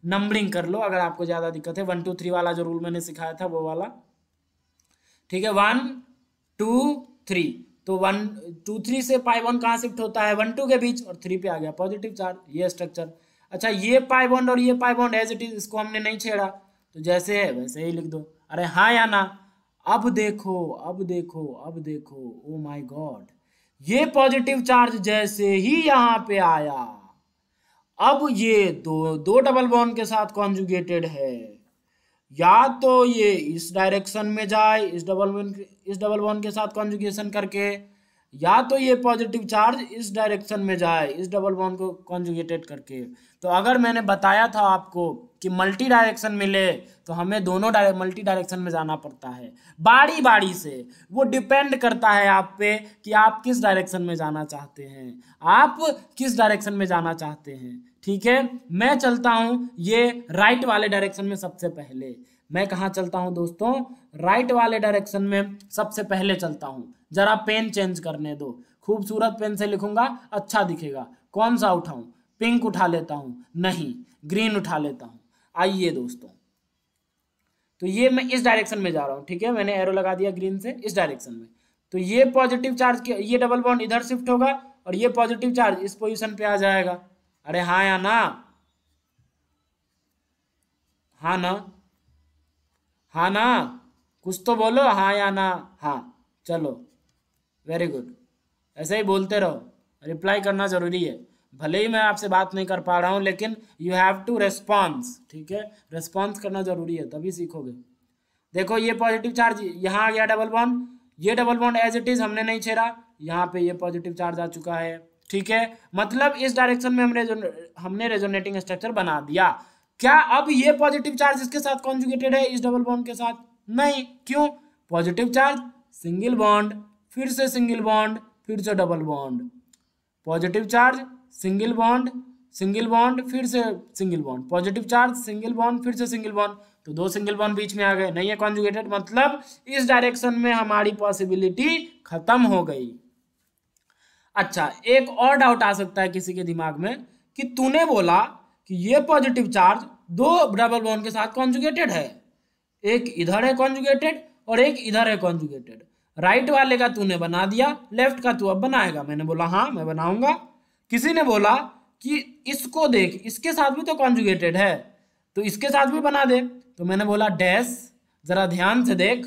नंबरिंग कर लो अगर आपको ज़्यादा दिक्कत है, 1 2 3 वाला जो रूल मैंने सिखाया था वो वाला, ठीक है, 1 2 3, तो 1 2 3 से पाई बॉन्ड कहाँ शिफ्ट होता है, 1 2 के बीच, और 3 पे आ गया पॉजिटिव चार्ज, ये स्ट्रक्चर। अच्छा, ये पाई बॉन्ड और ये pi bond as it is, इसको हमने नहीं छेड़ा, तो जैसे है वैसे ही लिख दो। अरे हाँ या ना? अब देखो, अब देखो, अब देखो, ओ माय गॉड, ये पॉजिटिव चार्ज जैसे ही यहाँ पे आया, अब ये दो दो डबल बॉन्ड के साथ कॉन्जुगेटेड है, या तो ये इस डायरेक्शन में जाए इस डबल बॉन्ड के साथ कॉन्जुगेशन करके, या तो ये पॉजिटिव चार्ज इस डायरेक्शन में जाए इस डबल बॉन्ड को कॉन्जुगेटेड करके। तो अगर मैंने बताया था आपको कि मल्टी डायरेक्शन मिले तो हमें दोनों मल्टी डायरेक्शन में जाना पड़ता है बारी बारी से, वो डिपेंड करता है आप पे कि आप किस डायरेक्शन में जाना चाहते हैं, आप किस डायरेक्शन में जाना चाहते हैं। ठीक है, मैं चलता हूं ये राइट वाले डायरेक्शन में, सबसे पहले मैं कहाँ चलता हूँ दोस्तों, राइट वाले डायरेक्शन में सबसे पहले चलता हूँ। जरा पेन चेंज करने दो, खूबसूरत पेन से लिखूंगा, अच्छा दिखेगा। कौन सा उठाऊं, पिंक उठा लेता हूँ, नहीं ग्रीन उठा लेता हूँ। आइए दोस्तों, तो ये मैं इस डायरेक्शन में जा रहा हूँ, ठीक है, मैंने एरो लगा दिया ग्रीन से इस डायरेक्शन में। तो ये पॉजिटिव चार्ज, ये डबल बॉन्ड इधर शिफ्ट होगा और ये पॉजिटिव चार्ज इस पोजीशन पे आ जाएगा। अरे हाँ या ना, हाँ ना, हाँ ना, कुछ तो बोलो, हाँ या ना। हाँ, चलो, वेरी गुड, ऐसे ही बोलते रहो, रिप्लाई करना जरूरी है। भले ही मैं आपसे बात नहीं कर पा रहा हूँ, लेकिन यू हैव टू रेस्पॉन्स, ठीक है, रेस्पॉन्स करना जरूरी है, तभी सीखोगे। देखो ये पॉजिटिव चार्ज यहाँ आ गया डबल बॉन्ड, ये double bond as it is हमने नहीं छेड़ा, यहाँ पे ये पॉजिटिव चार्ज आ चुका है, ठीक है। मतलब इस डायरेक्शन में हमने रेजोनेटिंग स्ट्रक्चर बना दिया। क्या अब ये पॉजिटिव चार्ज इसके साथ कॉन्जुगेटेड है, इस डबल बॉन्ड के साथ? नहीं, क्यों? पॉजिटिव चार्ज सिंगल बॉन्ड, फिर से सिंगल बॉन्ड, फिर से double bond, positive charge single bond, single bond, फिर से single bond, positive charge single bond, फिर से सिंगल बॉन्ड। तो दो सिंगल बॉन्ड बीच में आ गए, नहीं है कॉन्जुगेटेड, मतलब इस डायरेक्शन में हमारी पॉसिबिलिटी खत्म हो गई। अच्छा, एक और डाउट आ सकता है किसी के दिमाग में कि तूने बोला कि ये पॉजिटिव चार्ज दो डबल बॉन्ड के साथ कॉन्जुगेटेड है, एक इधर है कॉन्जुगेटेड और एक इधर है कॉन्जुगेटेड। राइट वाले का तूने बना दिया, लेफ्ट का तू अब बनाएगा। मैंने बोला हाँ मैं बनाऊंगा। किसी ने बोला कि इसको देख, इसके साथ भी तो कॉन्जुगेटेड है, तो इसके साथ भी बना दे। तो मैंने बोला डैश, जरा ध्यान से देख,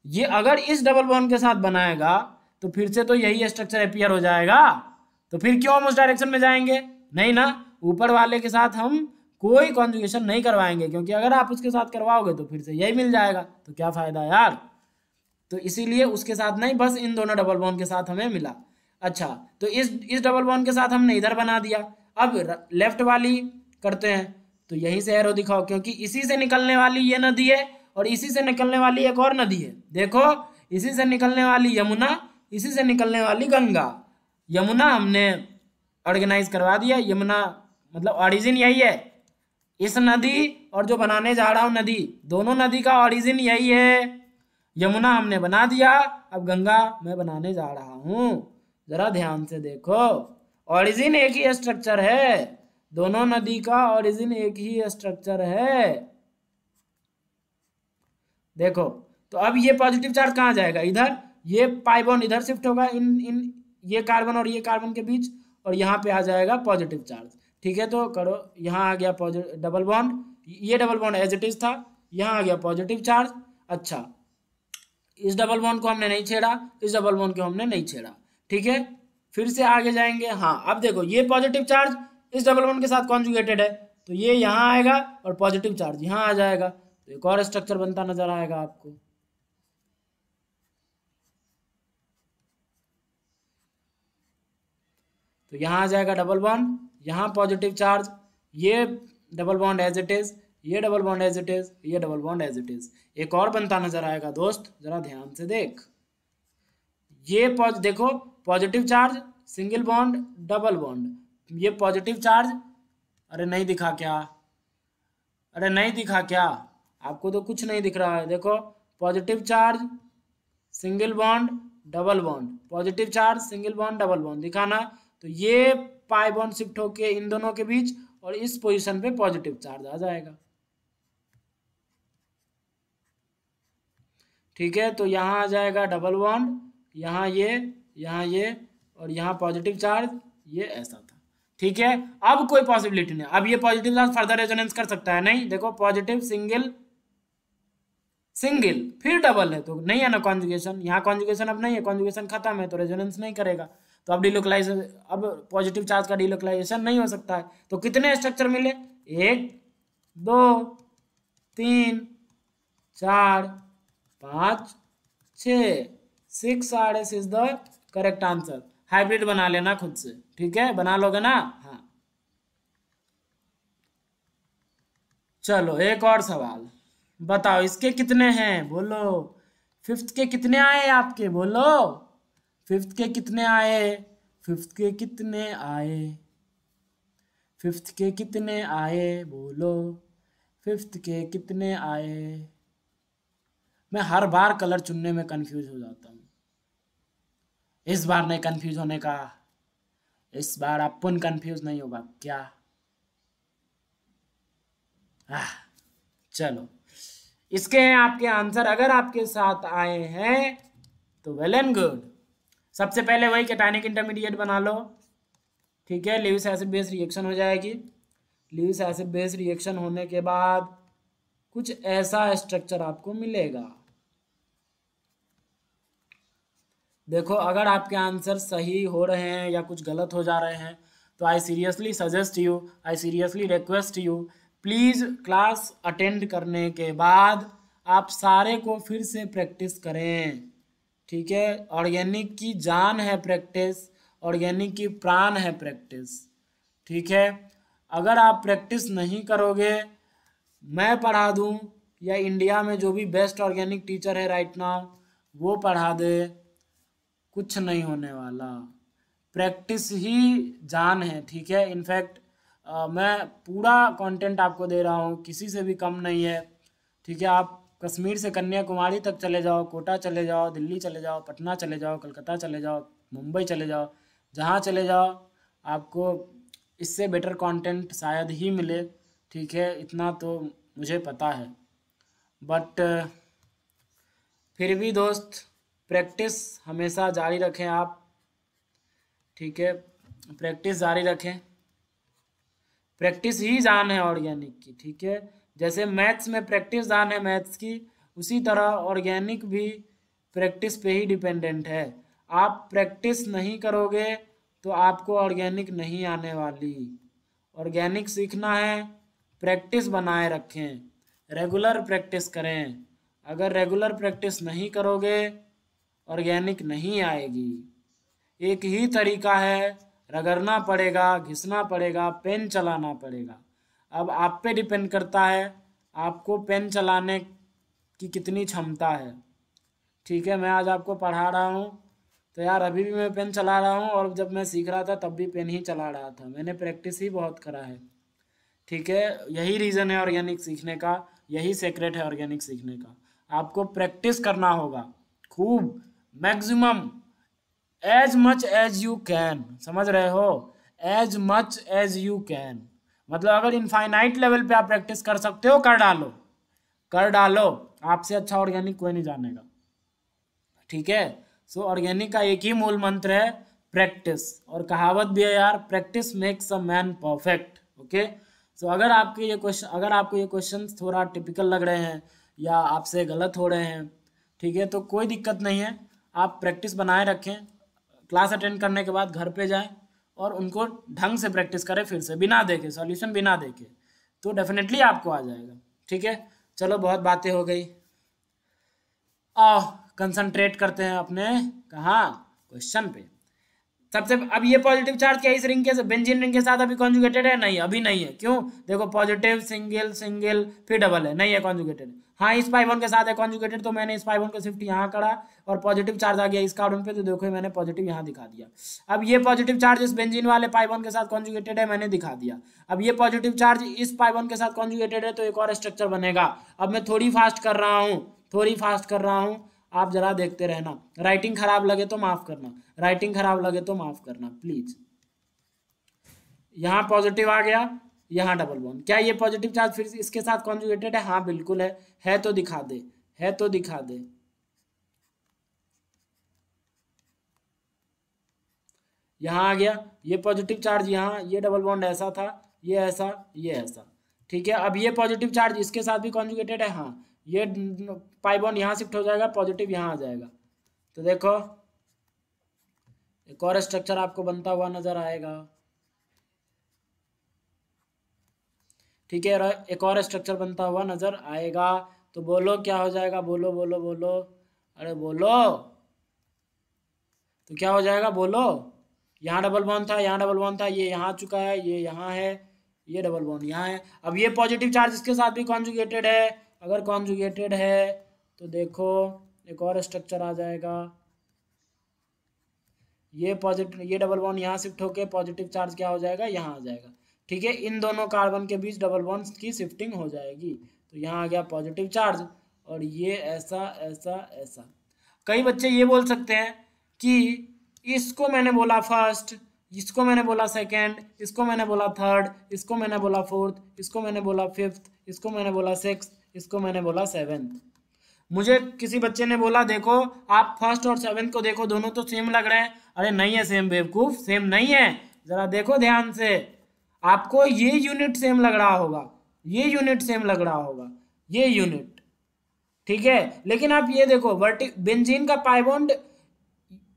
ये अगर इस डबल बॉन्ड के साथ बनाएगा तो फिर से तो यही स्ट्रक्चर अपीयर हो जाएगा, तो फिर क्यों हम उस डायरेक्शन में जाएंगे? नहीं ना, ऊपर वाले के साथ हम कोई कॉन्जुगेशन नहीं करवाएंगे, क्योंकि अगर आप उसके साथ करवाओगे तो फिर से यही मिल जाएगा, तो क्या फायदा यार। तो इसीलिए उसके साथ नहीं, बस इन दोनों डबल बॉन्ड के साथ हमें मिला। अच्छा, तो इस डबल बॉन्ड के साथ हमने इधर बना दिया। अब लेफ्ट वाली करते हैं, तो यहीं से एरो दिखाओ, क्योंकि इसी से निकलने वाली ये नदी है और इसी से निकलने वाली एक और नदी है। देखो, इसी से निकलने वाली यमुना, इसी से निकलने वाली गंगा। यमुना हमने ऑर्गेनाइज करवा दिया, यमुना मतलब ऑरिजिन यही है, इस नदी और जो बनाने जा रहा हूँ नदी, दोनों नदी का ऑरिजिन यही है। यमुना हमने बना दिया, अब गंगा मैं बनाने जा रहा हूँ। जरा ध्यान से देखो, ऑरिजिन एक ही स्ट्रक्चर है, दोनों नदी का ऑरिजिन एक ही स्ट्रक्चर है। देखो, तो अब ये पॉजिटिव चार्ज कहाँ जाएगा? इधर, ये पाई बॉन्ड इधर शिफ्ट होगा इन इन ये कार्बन और ये कार्बन के बीच, और यहाँ पे आ जाएगा पॉजिटिव चार्ज, ठीक है। तो करो, यहाँ आ गया पॉजिटिव डबल बॉन्ड, ये double bond as it is था, यहाँ आ गया पॉजिटिव चार्ज। अच्छा, इस डबल बॉन्ड को हमने नहीं छेड़ा, इस डबल बॉन्ड को हमने नहीं छेड़ा, ठीक है। फिर से आगे जाएंगे। हाँ, अब देखो, ये पॉजिटिव चार्ज इस डबल बॉन्ड के साथ कॉन्जुगेटेड है, तो ये यहाँ आएगा और पॉजिटिव चार्ज यहाँ आ जाएगा, तो एक और स्ट्रक्चर बनता नजर आएगा आपको। तो यहाँ आ जाएगा डबल बॉन्ड, यहाँ पॉजिटिव चार्ज, ये double bond as it is, ये double bond as it is, ये double bond as it is. एक और बनता नजर आएगा दोस्त, जरा ध्यान से देख, ये देखो, positive charge single bond double bond, ये पॉजिटिव चार्ज, अरे नहीं दिखा क्या? अरे नहीं दिखा क्या? आपको तो कुछ नहीं दिख रहा है। देखो, positive charge single bond double bond, positive charge single bond double bond, दिखा ना? तो ये पाई बॉन्ड शिफ्ट होके इन दोनों के बीच और इस पोजीशन पे पॉजिटिव चार्ज आ जाएगा, ठीक है। तो यहाँ आ जाएगा डबल बॉन्ड, यहाँ ये और यहाँ पॉजिटिव चार्ज, ये ऐसा था, ठीक है। अब कोई पॉसिबिलिटी नहीं, अब ये पॉजिटिव चार्ज फर्दर रेजोनेंस कर सकता है? नहीं। देखो, पॉजिटिव सिंगल सिंगल फिर डबल है, तो नहीं है ना कॉन्जुगेशन, यहाँ कॉन्जुगेशन अब नहीं है, कॉन्जुगेशन खत्म है, तो रेजोनेंस नहीं करेगा, तो अब डिलोकलाइजेशन, अब पॉजिटिव चार्ज का डिलोकलाइजेशन नहीं हो सकता है। तो कितने स्ट्रक्चर मिले? 1 2 3 4 5 6 6 is the correct answer. Hybrid बना लेना खुद से, ठीक है, बना लोगे ना? हाँ, चलो एक और सवाल बताओ, इसके कितने हैं बोलो? फिफ्थ के कितने आए आपके, बोलो? फिफ्थ के कितने आए? फिफ्थ के कितने आए? फिफ्थ के कितने आए बोलो? फिफ्थ के कितने आए? मैं हर बार कलर चुनने में कंफ्यूज हो जाता हूँ। इस बार नहीं कंफ्यूज होने का, इस बार अपन कंफ्यूज नहीं होगा क्या? चलो, इसके हैं आपके आंसर। अगर आपके साथ आए हैं तो वेल एंड गुड। सबसे पहले वही कैटायनिक इंटरमीडिएट बना लो, ठीक है। ल्यूइस एसिड बेस रिएक्शन हो जाएगी। ल्यूइस एसिड बेस रिएक्शन होने के बाद कुछ ऐसा स्ट्रक्चर आपको मिलेगा। देखो, अगर आपके आंसर सही हो रहे हैं या कुछ गलत हो जा रहे हैं तो I seriously suggest you, I seriously request you, please class attend करने के बाद आप सारे को फिर से प्रैक्टिस करें, ठीक है। ऑर्गेनिक की जान है प्रैक्टिस, ऑर्गेनिक की प्राण है प्रैक्टिस, ठीक है। अगर आप प्रैक्टिस नहीं करोगे, मैं पढ़ा दूं या इंडिया में जो भी बेस्ट ऑर्गेनिक टीचर है राइट नाउ वो पढ़ा दे, कुछ नहीं होने वाला। प्रैक्टिस ही जान है, ठीक है। इनफैक्ट मैं पूरा कंटेंट आपको दे रहा हूँ, किसी से भी कम नहीं है, ठीक है। आप कश्मीर से कन्याकुमारी तक चले जाओ, कोटा चले जाओ, दिल्ली चले जाओ, पटना चले जाओ, कलकत्ता चले जाओ, मुंबई चले जाओ, जहाँ चले जाओ आपको इससे बेटर कंटेंट शायद ही मिले, ठीक है। इतना तो मुझे पता है, बट फिर भी दोस्त प्रैक्टिस हमेशा जारी रखें आप, ठीक है। प्रैक्टिस जारी रखें, प्रैक्टिस ही जान है ऑर्गेनिक की, ठीक है। जैसे मैथ्स में प्रैक्टिस जान है मैथ्स की, उसी तरह ऑर्गेनिक भी प्रैक्टिस पे ही डिपेंडेंट है। आप प्रैक्टिस नहीं करोगे तो आपको ऑर्गेनिक नहीं आने वाली। ऑर्गेनिक सीखना है, प्रैक्टिस बनाए रखें, रेगुलर प्रैक्टिस करें। अगर रेगुलर प्रैक्टिस नहीं करोगे ऑर्गेनिक नहीं आएगी। एक ही तरीका है, रगड़ना पड़ेगा, घिसना पड़ेगा, पेन चलाना पड़ेगा। अब आप पे डिपेंड करता है आपको पेन चलाने की कितनी क्षमता है, ठीक है। मैं आज आपको पढ़ा रहा हूँ तो यार अभी भी मैं पेन चला रहा हूँ, और जब मैं सीख रहा था तब भी पेन ही चला रहा था। मैंने प्रैक्टिस ही बहुत करा है, ठीक है। यही रीज़न है ऑर्गेनिक सीखने का, यही सीक्रेट है ऑर्गेनिक सीखने का। आपको प्रैक्टिस करना होगा खूब, maximum, as much as you can, समझ रहे हो? As much as you can, मतलब अगर इनफाइनाइट लेवल पे आप प्रैक्टिस कर सकते हो कर डालो, कर डालो। आपसे अच्छा ऑर्गेनिक कोई नहीं जानेगा, ठीक है। सो ऑर्गेनिक का एक ही मूल मंत्र है, प्रैक्टिस। और कहावत भी है यार, practice makes a man perfect, okay. So अगर आपको ये क्वेश्चन थोड़ा टिपिकल लग रहे हैं या आपसे गलत हो रहे हैं, ठीक है, तो कोई दिक्कत नहीं है। आप प्रैक्टिस बनाए रखें, क्लास अटेंड करने के बाद घर पे जाएं और उनको ढंग से प्रैक्टिस करें, फिर से बिना देखे, सॉल्यूशन बिना देखे, तो डेफिनेटली आपको आ जाएगा, ठीक है। चलो, बहुत बातें हो गई, आओ कंसंट्रेट करते हैं अपने कहाँ, क्वेश्चन पे। सबसे अब ये पॉजिटिव चार्ज क्या इस रिंग के बेंजीन रिंग के साथ अभी कॉन्जुगेटेड है? नहीं, अभी नहीं है। क्यों? देखो, पॉजिटिव सिंगल सिंगल फिर डबल है, नहीं है कॉन्जुगेटेड। हाँ, इस पाइबॉन के साथ है कॉन्जुगेटेड, तो मैंने इस पाइबॉन को शिफ्ट यहाँ करा और पॉजिटिव चार्ज आ गया इस कार्बन पे, तो देखो मैंने पॉजिटिव यहाँ दिखा दिया। अब ये पॉजिटिव चार्ज इस बेंजीन वाले पाइबॉन के साथ कॉन्जुगेटेड है, मैंने दिखा दिया। अब ये पॉजिटिव चार्ज इस पाइबॉन के साथ कॉन्जुगेटेड है, तो एक और स्ट्रक्चर बनेगा। अब मैं थोड़ी फास्ट कर रहा हूँ, आप जरा देखते रहना। राइटिंग खराब लगे तो माफ करना, राइटिंग खराब लगे तो माफ करना प्लीज। यहाँ पॉजिटिव आ गया, यहाँ डबल बॉन्ड। क्या ये पॉजिटिव चार्ज फिर इसके साथ कॉन्जुगेटेड है? हाँ बिल्कुल है तो दिखा दे, है तो दिखा दे। यहाँ आ गया ये पॉजिटिव चार्ज, यहाँ ये डबल बॉन्ड ऐसा था, ये ऐसा, ये ऐसा, ठीक है। अब ये पॉजिटिव चार्ज इसके साथ भी कॉन्जुगेटेड है, हाँ। ये पाई बॉन्ड यहाँ शिफ्ट हो जाएगा, पॉजिटिव यहाँ आ जाएगा, तो देखो एक और स्ट्रक्चर आपको बनता हुआ नजर आएगा, ठीक है। एक और स्ट्रक्चर बनता हुआ नजर आएगा, तो बोलो क्या हो जाएगा? बोलो बोलो बोलो, अरे बोलो, तो क्या हो जाएगा? बोलो। यहाँ डबल बॉन्ड था, यहाँ डबल बॉन्ड था, ये यहाँ आ चुका है, ये यहाँ है, ये डबल बॉन्ड यहाँ है। अब ये पॉजिटिव चार्ज इसके साथ भी कॉन्जुगेटेड है। अगर कॉन्जुगेटेड है तो देखो एक और स्ट्रक्चर आ जाएगा, ये पॉजिटिव, ये डबल बॉन्ड यहाँ शिफ्ट होके पॉजिटिव चार्ज क्या हो जाएगा? यहाँ आ जाएगा, ठीक है। इन दोनों कार्बन के बीच डबल बॉन्ड्स की शिफ्टिंग हो जाएगी, तो यहाँ आ गया पॉजिटिव चार्ज और ये ऐसा ऐसा ऐसा। कई बच्चे ये बोल सकते हैं कि इसको मैंने बोला फर्स्ट, इसको मैंने बोला सेकंड, इसको मैंने बोला थर्ड, इसको मैंने बोला फोर्थ, इसको मैंने बोला फिफ्थ, इसको मैंने बोला सिक्स्थ, इसको मैंने बोला सेवेंथ। मुझे किसी बच्चे ने बोला देखो आप फर्स्ट और सेवेंथ को देखो, दोनों तो सेम लग रहे हैं। अरे नहीं है सेम बेवकूफ, सेम नहीं है, जरा देखो ध्यान से। आपको ये यूनिट सेम लग रहा होगा, ये यूनिट सेम लग रहा होगा, ये यूनिट, ठीक है। लेकिन आप ये देखो बेंजीन का पाई बॉन्ड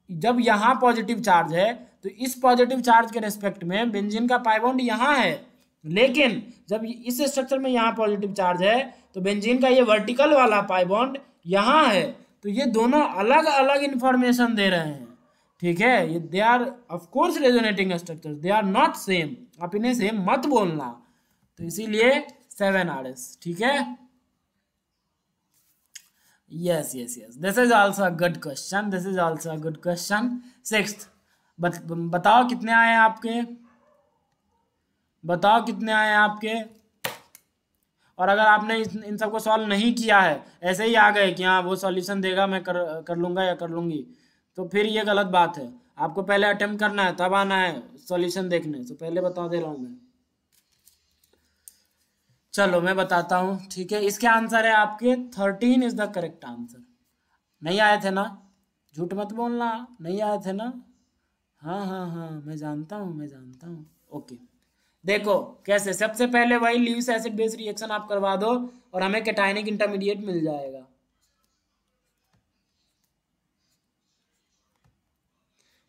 जब यहाँ पॉजिटिव चार्ज है तो इस पॉजिटिव चार्ज के रेस्पेक्ट में बेंजीन का पाई बॉन्ड यहाँ है, लेकिन जब इस स्ट्रक्चर में यहाँ पॉजिटिव चार्ज है तो बेंजीन का ये वर्टिकल वाला पाई बॉन्ड यहाँ है। तो ये दोनों अलग अलग इंफॉर्मेशन दे रहे हैं, ठीक है। ये they are of course resonating structures, they are not same. आप इन्हें सेम मत बोलना, तो इसीलिए 7Rs, ठीक है। Yes, yes, yes. This is also a good question. This is also a good question. Sixth, बताओ कितने आए आपके, बताओ कितने आए आपके। और अगर आपने इन सबको सॉल्व नहीं किया है, ऐसे ही आ गए कि हाँ वो सॉल्यूशन देगा मैं कर लूँगा या कर लूँगी, तो फिर ये गलत बात है। आपको पहले अटेम्प्ट करना है तब आना है सॉल्यूशन देखने। तो पहले बता दे रहा हूँ मैं, चलो मैं बताता हूँ, ठीक है। इसके आंसर है आपके 13 इज द करेक्ट आंसर। नहीं आए थे ना, झूठ मत बोलना, नहीं आए थे ना। हाँ हाँ हाँ मैं जानता हूँ, मैं जानता हूँ। ओके देखो कैसे, सबसे पहले वही ल्यूइस एसिड बेस रिएक्शन आप करवा दो और हमें कैटायनिक इंटरमीडिएट मिल जाएगा।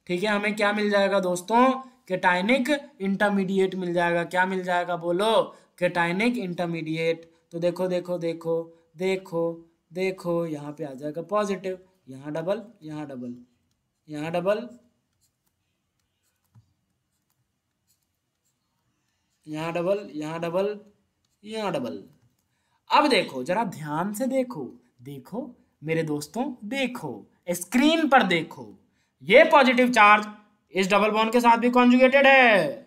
ठीक है, हमें क्या मिल जाएगा दोस्तों, कैटायनिक इंटरमीडिएट मिल जाएगा। क्या मिल जाएगा बोलो, कैटायनिक इंटरमीडिएट। तो देखो देखो देखो देखो देखो, यहाँ पे आ जाएगा पॉजिटिव, यहाँ डबल, यहाँ डबल, यहाँ डबल, यहाँ डबल, यहाँ डबल, यहाँ डबल। अब देखो जरा ध्यान से देखो, देखो मेरे दोस्तों, देखो स्क्रीन पर देखो, ये पॉजिटिव चार्ज इस डबल बॉन्ड के साथ भी कॉन्जुगेटेड है,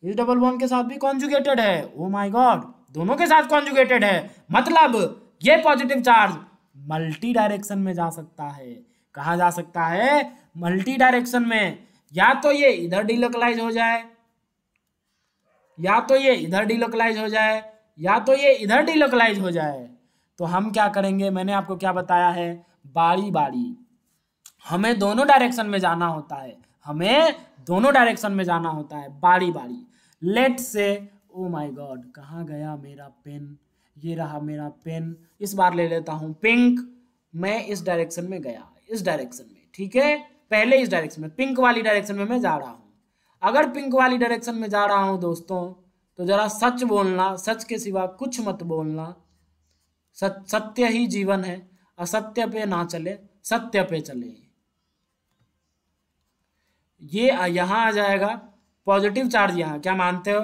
इस डबल बॉन्ड के साथ भी कॉन्जुगेटेड है। ओ माय गॉड, दोनों के साथ कॉन्जुगेटेड है, मतलब ये पॉजिटिव चार्ज मल्टी डायरेक्शन में जा सकता है। कहाँ जा सकता है, मल्टी डायरेक्शन में। या तो ये इधर डिलोकलाइज हो जाए, या तो ये इधर डिलोकलाइज हो जाए, या तो ये इधर डिलोकलाइज हो जाए। तो हम क्या करेंगे, मैंने आपको क्या बताया है, बारी बारी हमें दोनों डायरेक्शन में जाना होता है, हमें दोनों डायरेक्शन में जाना होता है बारी बारी। लेट से, ओ माय गॉड कहाँ गया मेरा पेन, ये रहा मेरा पेन। इस बार ले लेता हूँ पिंक। मैं इस डायरेक्शन में गया, इस डायरेक्शन में, ठीक है, पहले इस डायरेक्शन में, पिंक वाली डायरेक्शन में मैं जा रहा हूँ। अगर पिंक वाली डायरेक्शन में जा रहा हूँ दोस्तों, तो जरा सच बोलना, सच के सिवा कुछ मत बोलना। सत्य ही जीवन है, असत्य पे ना चले, सत्य पे चले। ये यहाँ आ जाएगा पॉजिटिव चार्ज, यहाँ क्या मानते हो,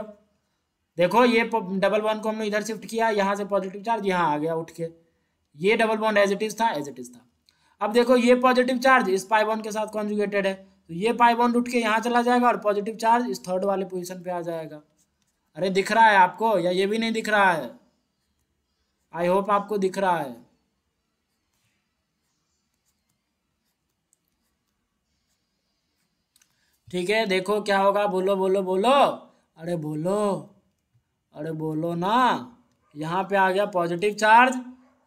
देखो ये डबल बॉन्ड को हमने इधर शिफ्ट किया, यहाँ से पॉजिटिव चार्ज यहाँ आ गया उठ के, ये double bond as it is था, एज इट इज था। अब देखो ये पॉजिटिव चार्ज इस पाई बॉन्ड के साथ कॉन्जुगेटेड है, तो ये पाई बॉन्ड उठ के यहाँ चला जाएगा और पॉजिटिव चार्ज इस थर्ड वाले पोजीशन पे आ जाएगा। अरे दिख रहा है आपको या ये भी नहीं दिख रहा है, आई होप आपको दिख रहा है। ठीक है, देखो क्या होगा, बोलो बोलो बोलो, अरे बोलो, अरे बोलो ना। यहाँ पे आ गया पॉजिटिव चार्ज,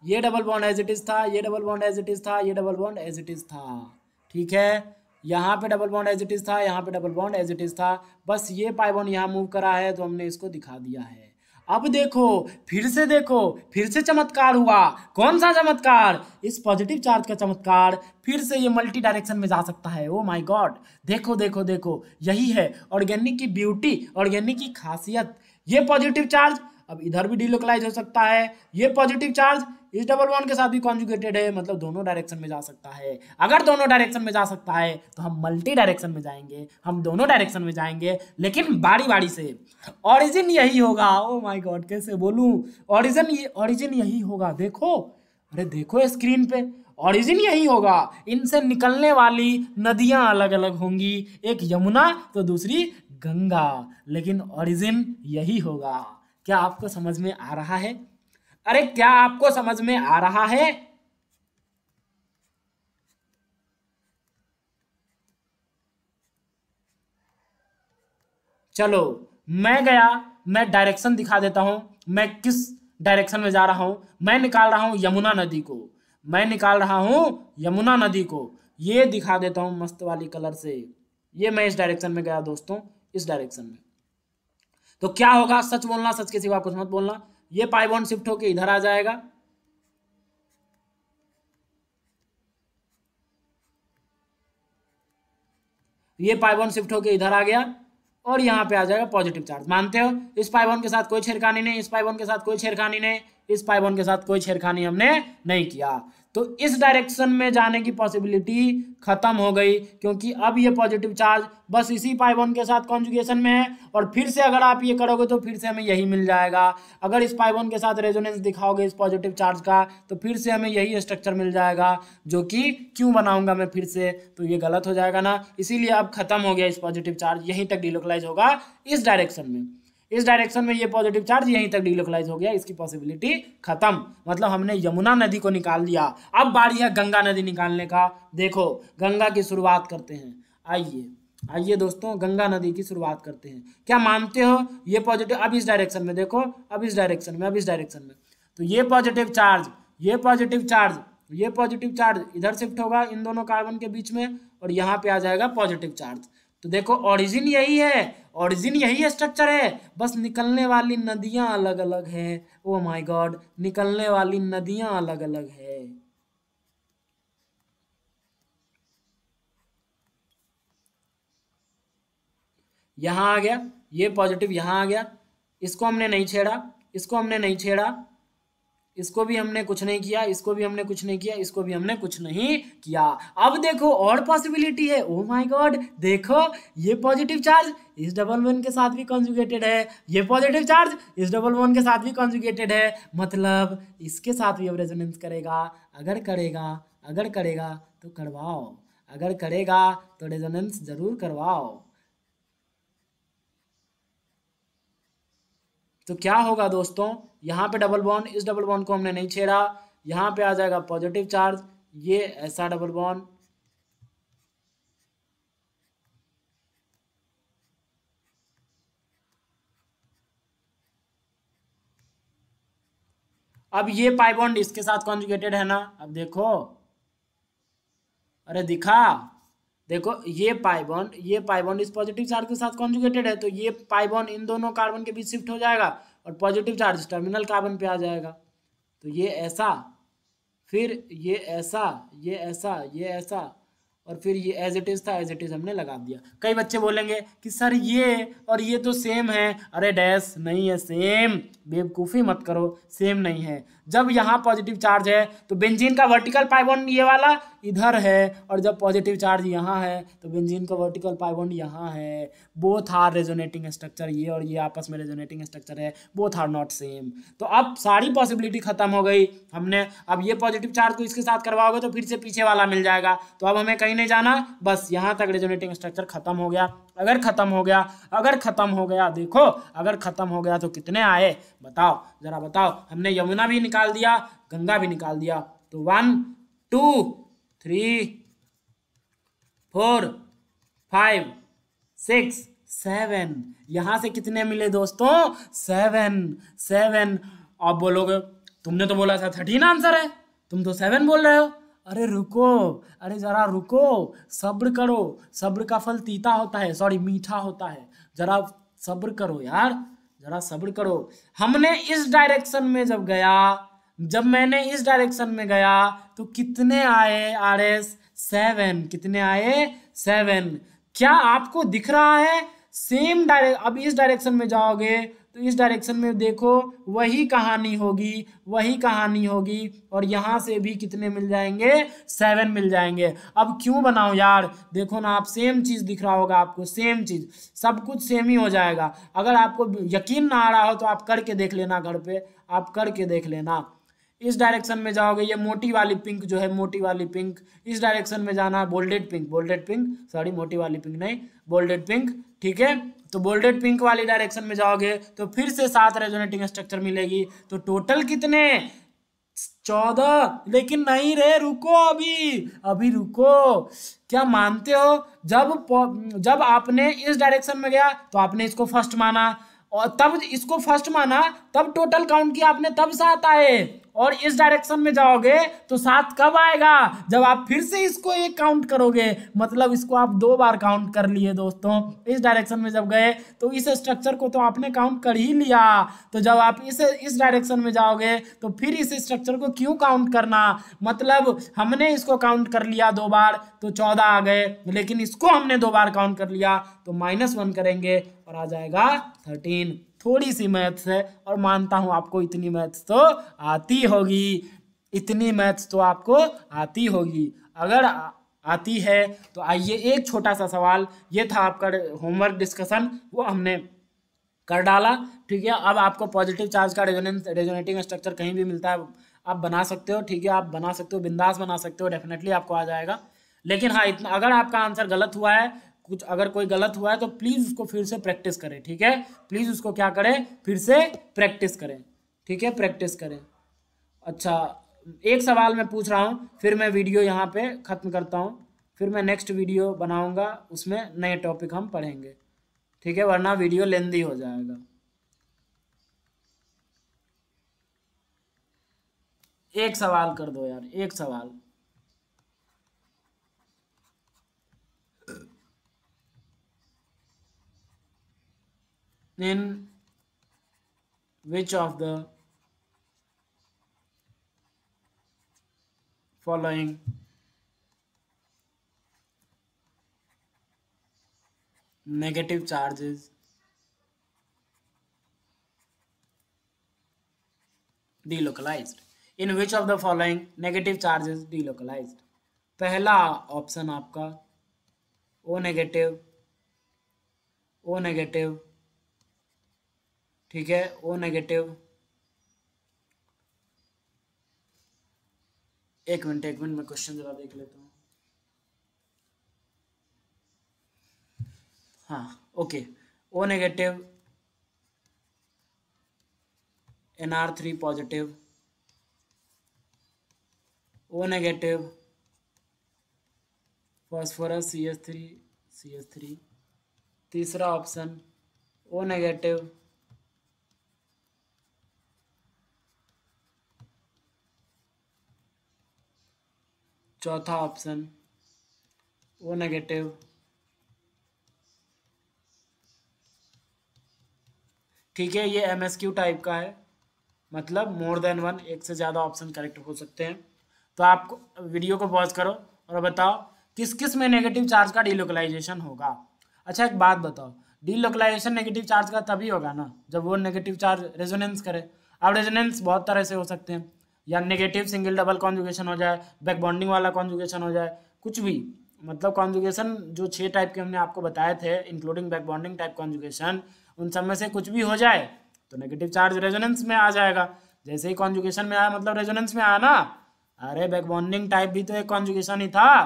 ये double bond as it is था, ये double bond as it is था, ये double bond as it is था, ठीक है। यहाँ पे double bond as it is था, यहाँ पे double bond as it is था, बस ये पाई बॉन्ड यहाँ मूव करा है तो हमने इसको दिखा दिया है। अब देखो, फिर से देखो, फिर से चमत्कार हुआ। कौन सा चमत्कार, इस पॉजिटिव चार्ज का चमत्कार, फिर से ये मल्टी डायरेक्शन में जा सकता है। ओ माय गॉड, देखो देखो देखो, यही है ऑर्गेनिक की ब्यूटी, ऑर्गेनिक की खासियत। ये पॉजिटिव चार्ज अब इधर भी डिलोकलाइज हो सकता है, ये पॉजिटिव चार्ज इस डबल बॉन्ड के साथ भी कॉन्जुगेटेड है, मतलब दोनों डायरेक्शन में जा सकता है। अगर दोनों डायरेक्शन में जा सकता है तो हम मल्टी डायरेक्शन में जाएंगे, हम दोनों डायरेक्शन में जाएंगे, लेकिन बारी बारी से। ऑरिजिन यही होगा, ओ माय गॉड कैसे बोलूं, ऑरिजिन यही होगा। देखो, अरे देखो स्क्रीन पे, ऑरिजिन यही होगा। इनसे निकलने वाली नदियां अलग अलग होंगी, एक यमुना तो दूसरी गंगा, लेकिन ऑरिजिन यही होगा। क्या आपको समझ में आ रहा है? अरे क्या आपको समझ में आ रहा है? चलो मैं गया, मैं डायरेक्शन दिखा देता हूं, मैं किस डायरेक्शन में जा रहा हूं। मैं निकाल रहा हूं यमुना नदी को, मैं निकाल रहा हूं यमुना नदी को, ये दिखा देता हूं मस्त वाली कलर से। ये मैं इस डायरेक्शन में गया दोस्तों, इस डायरेक्शन में। तो क्या होगा? सच बोलना, सच के सिवा कुछ मत बोलना। ये पाई बॉन्ड शिफ्ट होके इधर आ जाएगा, ये पाई बॉन्ड शिफ्ट होके इधर आ गया और यहाँ पे आ जाएगा पॉजिटिव चार्ज। मानते हो? इस पाई बॉन्ड के साथ कोई छेड़खानी नहीं, इस पाई बॉन्ड के साथ कोई छेड़खानी नहीं, इस पाई बॉन्ड के साथ कोई छेड़खानी हमने नहीं किया। तो इस डायरेक्शन में जाने की पॉसिबिलिटी खत्म हो गई, क्योंकि अब ये पॉजिटिव चार्ज बस इसी पाई बॉन्ड के साथ कॉन्जुगेशन में है। और फिर से अगर आप ये करोगे तो फिर से हमें यही मिल जाएगा। अगर इस पाई बॉन्ड के साथ रेजोनेंस दिखाओगे इस पॉजिटिव चार्ज का, तो फिर से हमें यही स्ट्रक्चर मिल जाएगा, जो कि क्यों बनाऊंगा मैं फिर से, तो ये गलत हो जाएगा ना। इसीलिए अब खत्म हो गया इस पॉजिटिव चार्ज, यहीं तक डिलोकलाइज होगा इस डायरेक्शन में। इस डायरेक्शन में ये पॉजिटिव चार्ज यहीं तक डिलोकलाइज हो गया, इसकी पॉसिबिलिटी खत्म। मतलब हमने यमुना नदी को निकाल दिया। अब बारी है गंगा नदी निकालने का। देखो गंगा की शुरुआत करते हैं, आइए दोस्तों गंगा नदी की शुरुआत करते हैं। क्या मानते हो? ये पॉजिटिव, अब इस डायरेक्शन में देखो, अब इस डायरेक्शन में, अब इस डायरेक्शन में, तो ये पॉजिटिव चार्ज, ये पॉजिटिव चार्ज, ये पॉजिटिव चार्ज इधर शिफ्ट होगा इन दोनों कार्बन के बीच में, और यहाँ पे आ जाएगा पॉजिटिव चार्ज। तो देखो ऑरिजिन यही है, ऑरिजिन यही स्ट्रक्चर है, बस निकलने वाली नदियां अलग अलग है। ओ माय गॉड, निकलने वाली नदियां अलग अलग है। यहां आ गया ये पॉजिटिव, यहां आ गया, इसको हमने नहीं छेड़ा, इसको हमने नहीं छेड़ा, इसको भी हमने कुछ नहीं किया, इसको भी हमने कुछ नहीं किया, इसको भी हमने कुछ नहीं किया। अब देखो और पॉसिबिलिटी है। ओ माय गॉड, देखो ये पॉजिटिव चार्ज इस डबल बॉन्ड के साथ भी कॉन्जुगेटेड है, ये पॉजिटिव चार्ज इस डबल बॉन्ड के साथ भी कॉन्जुगेटेड है, मतलब इसके साथ भी अब रेजोनेंस करेगा। अगर करेगा, अगर करेगा तो करवाओ, अगर करेगा तो रेजोनेंस जरूर करवाओ। तो क्या होगा दोस्तों, यहाँ पे डबल बॉन्ड, इस डबल बॉन्ड को हमने नहीं छेड़ा, यहाँ पे आ जाएगा पॉजिटिव चार्ज, ये ऐसा डबल बॉन्ड, अब ये पाई बॉन्ड इसके साथ कॉन्जुगेटेड है ना। अब देखो, अरे दिखा, देखो ये पाई बॉन्ड, ये पाई बॉन्ड इस पॉजिटिव चार्ज के साथ कॉन्जुगेटेड है, तो ये पाई बॉन्ड इन दोनों कार्बन के बीच शिफ्ट हो जाएगा और पॉजिटिव चार्ज टर्मिनल कार्बन पे आ जाएगा। तो ये ऐसा, फिर ये ऐसा, ये ऐसा, ये ऐसा, और फिर ये एज इट इज था, एज इट इज हमने लगा दिया। कई बच्चे बोलेंगे कि सर ये और ये तो सेम है। अरे डैश नहीं है सेम, बेवकूफ़ी मत करो, सेम नहीं है। जब यहाँ पॉजिटिव चार्ज है तो बेंजीन का वर्टिकल पाई बॉन्ड ये वाला इधर है, और जब पॉजिटिव चार्ज यहाँ है तो बेंजीन का वर्टिकल पाई बॉन्ड यहाँ है। बोथ आर रेजोनेटिंग स्ट्रक्चर, ये और ये आपस में रेजोनेटिंग स्ट्रक्चर है, बोथ आर नॉट सेम। तो अब सारी पॉसिबिलिटी खत्म हो गई हमने। अब ये पॉजिटिव चार्ज को इसके साथ करवाओगे तो फिर से पीछे वाला मिल जाएगा, तो अब हमें कहीं नहीं जाना, बस यहाँ तक रेजोनेटिंग स्ट्रक्चर खत्म हो गया। अगर खत्म हो गया, अगर खत्म हो गया, देखो अगर खत्म हो गया तो कितने आए बताओ, जरा बताओ। हमने यमुना भी निकाल दिया, गंगा भी निकाल दिया, तो 1 2 3 4 5 6 7, यहां से कितने मिले दोस्तों? 7। अब बोलोगे तुमने तो बोला था 13 आंसर है, तुम तो 7 बोल रहे हो। अरे रुको, अरे जरा रुको, सब्र करो, सब्र का फल तीता होता है, सॉरी मीठा होता है, जरा सब्र करो यार, जरा सब्र करो। हमने इस डायरेक्शन में जब गया, जब मैंने इस डायरेक्शन में गया तो कितने आए आर एस? 7। कितने आए? 7। क्या आपको दिख रहा है? सेम डायरेक्शन, अब इस डायरेक्शन में जाओगे तो इस डायरेक्शन में देखो वही कहानी होगी, वही कहानी होगी, और यहाँ से भी कितने मिल जाएंगे? 7 मिल जाएंगे। अब क्यों बनाओ यार, देखो ना आप, सेम चीज़ दिख रहा होगा आपको, सेम चीज़, सब कुछ सेम ही हो जाएगा। अगर आपको यकीन ना आ रहा हो तो आप करके देख लेना, घर पे आप करके देख लेना। इस डायरेक्शन में जाओगे, ये मोटी वाली पिंक जो है, मोटी वाली पिंक, इस डायरेक्शन में जाना है, बोल्डेड पिंक, सॉरी मोटी वाली पिंक नहीं, बोल्डेड पिंक, ठीक है। तो बोल्डेड पिंक वाली डायरेक्शन में जाओगे तो फिर से 7 रेजोनेटिंग स्ट्रक्चर मिलेगी। तो टोटल कितने, 14। लेकिन नहीं रे, रुको, अभी रुको, क्या मानते हो, जब आपने इस डायरेक्शन में गया तो आपने इसको फर्स्ट माना, और तब इसको फर्स्ट माना, तब टोटल काउंट किया आपने, तब 7 आए। और इस डायरेक्शन में जाओगे तो 7 कब आएगा, जब आप फिर से इसको एक काउंट करोगे, मतलब इसको आप 2 बार काउंट कर लिए दोस्तों। इस डायरेक्शन में जब गए तो इस स्ट्रक्चर को तो आपने काउंट कर ही लिया, तो जब आप इस डायरेक्शन में जाओगे तो फिर इस स्ट्रक्चर को क्यों काउंट करना, मतलब हमने इसको काउंट कर लिया 2 बार तो 14 आ गए, लेकिन इसको हमने 2 बार काउंट कर लिया तो -1 करेंगे और आ जाएगा 13। थोड़ी सी मैथ्स है, और मानता हूं आपको इतनी मैथ्स तो आती होगी, इतनी मैथ्स तो आपको आती होगी। अगर आती है तो आइए एक छोटा सा सवाल, ये था आपका होमवर्क डिस्कशन, वो हमने कर डाला, ठीक है। अब आपको पॉजिटिव चार्ज का रेजोनेटिंग स्ट्रक्चर कहीं भी मिलता है, आप बना सकते हो, ठीक है, आप बना सकते हो, बिंदास बना सकते हो, डेफिनेटली आपको आ जाएगा। लेकिन हाँ, इतना, अगर आपका आंसर गलत हुआ है, कुछ अगर कोई गलत हुआ है तो प्लीज़ उसको फिर से प्रैक्टिस करें, ठीक है, प्लीज़ उसको क्या करें, फिर से प्रैक्टिस करें, ठीक है, प्रैक्टिस करें। अच्छा, एक सवाल मैं पूछ रहा हूँ, फिर मैं वीडियो यहाँ पे ख़त्म करता हूँ, फिर मैं नेक्स्ट वीडियो बनाऊँगा, उसमें नए टॉपिक हम पढ़ेंगे, ठीक है, वरना वीडियो लेंदी हो जाएगा। एक सवाल कर दो यार, एक सवाल। In which of the following negative charges delocalized? In which of the following negative charges delocalized? पहला ऑप्शन आपका O नेगेटिव, O नेगेटिव, ठीक है, O नेगेटिव, एक मिनट मैं क्वेश्चन जरा देख लेता हूँ। हाँ, okay, O negative, NR3 positive, O negative, phosphorus CH3। तीसरा ऑप्शन O नेगेटिव, चौथा ऑप्शन O नेगेटिव, ठीक है। ये MSQ टाइप का है, मतलब मोर देन 1, एक से ज़्यादा ऑप्शन करेक्ट हो सकते हैं। तो आप वीडियो को पॉज करो और बताओ किस किस में नेगेटिव चार्ज का डीलोकलाइजेशन होगा। अच्छा, एक बात बताओ, डीलोकलाइजेशन नेगेटिव चार्ज का तभी होगा ना जब वो नेगेटिव चार्ज रेजोनेंस करे। अब रेजोनेंस बहुत तरह से हो सकते हैं, या नेगेटिव सिंगल डबल कॉन्जुगेशन हो जाए, बैक बॉन्डिंग वाला कॉन्जुगेशन हो जाए, कुछ भी, मतलब कॉन्जुगेशन जो 6 टाइप के हमने आपको बताए थे including back bonding type conjugation, उन सब में से कुछ भी हो जाए तो नेगेटिव चार्ज रेजोनेंस में आ जाएगा। जैसे ही कॉन्जुगेशन में आया मतलब रेजोनेंस में आया ना। अरे बैक बॉन्डिंग टाइप भी तो एक कॉन्जुगेशन ही था,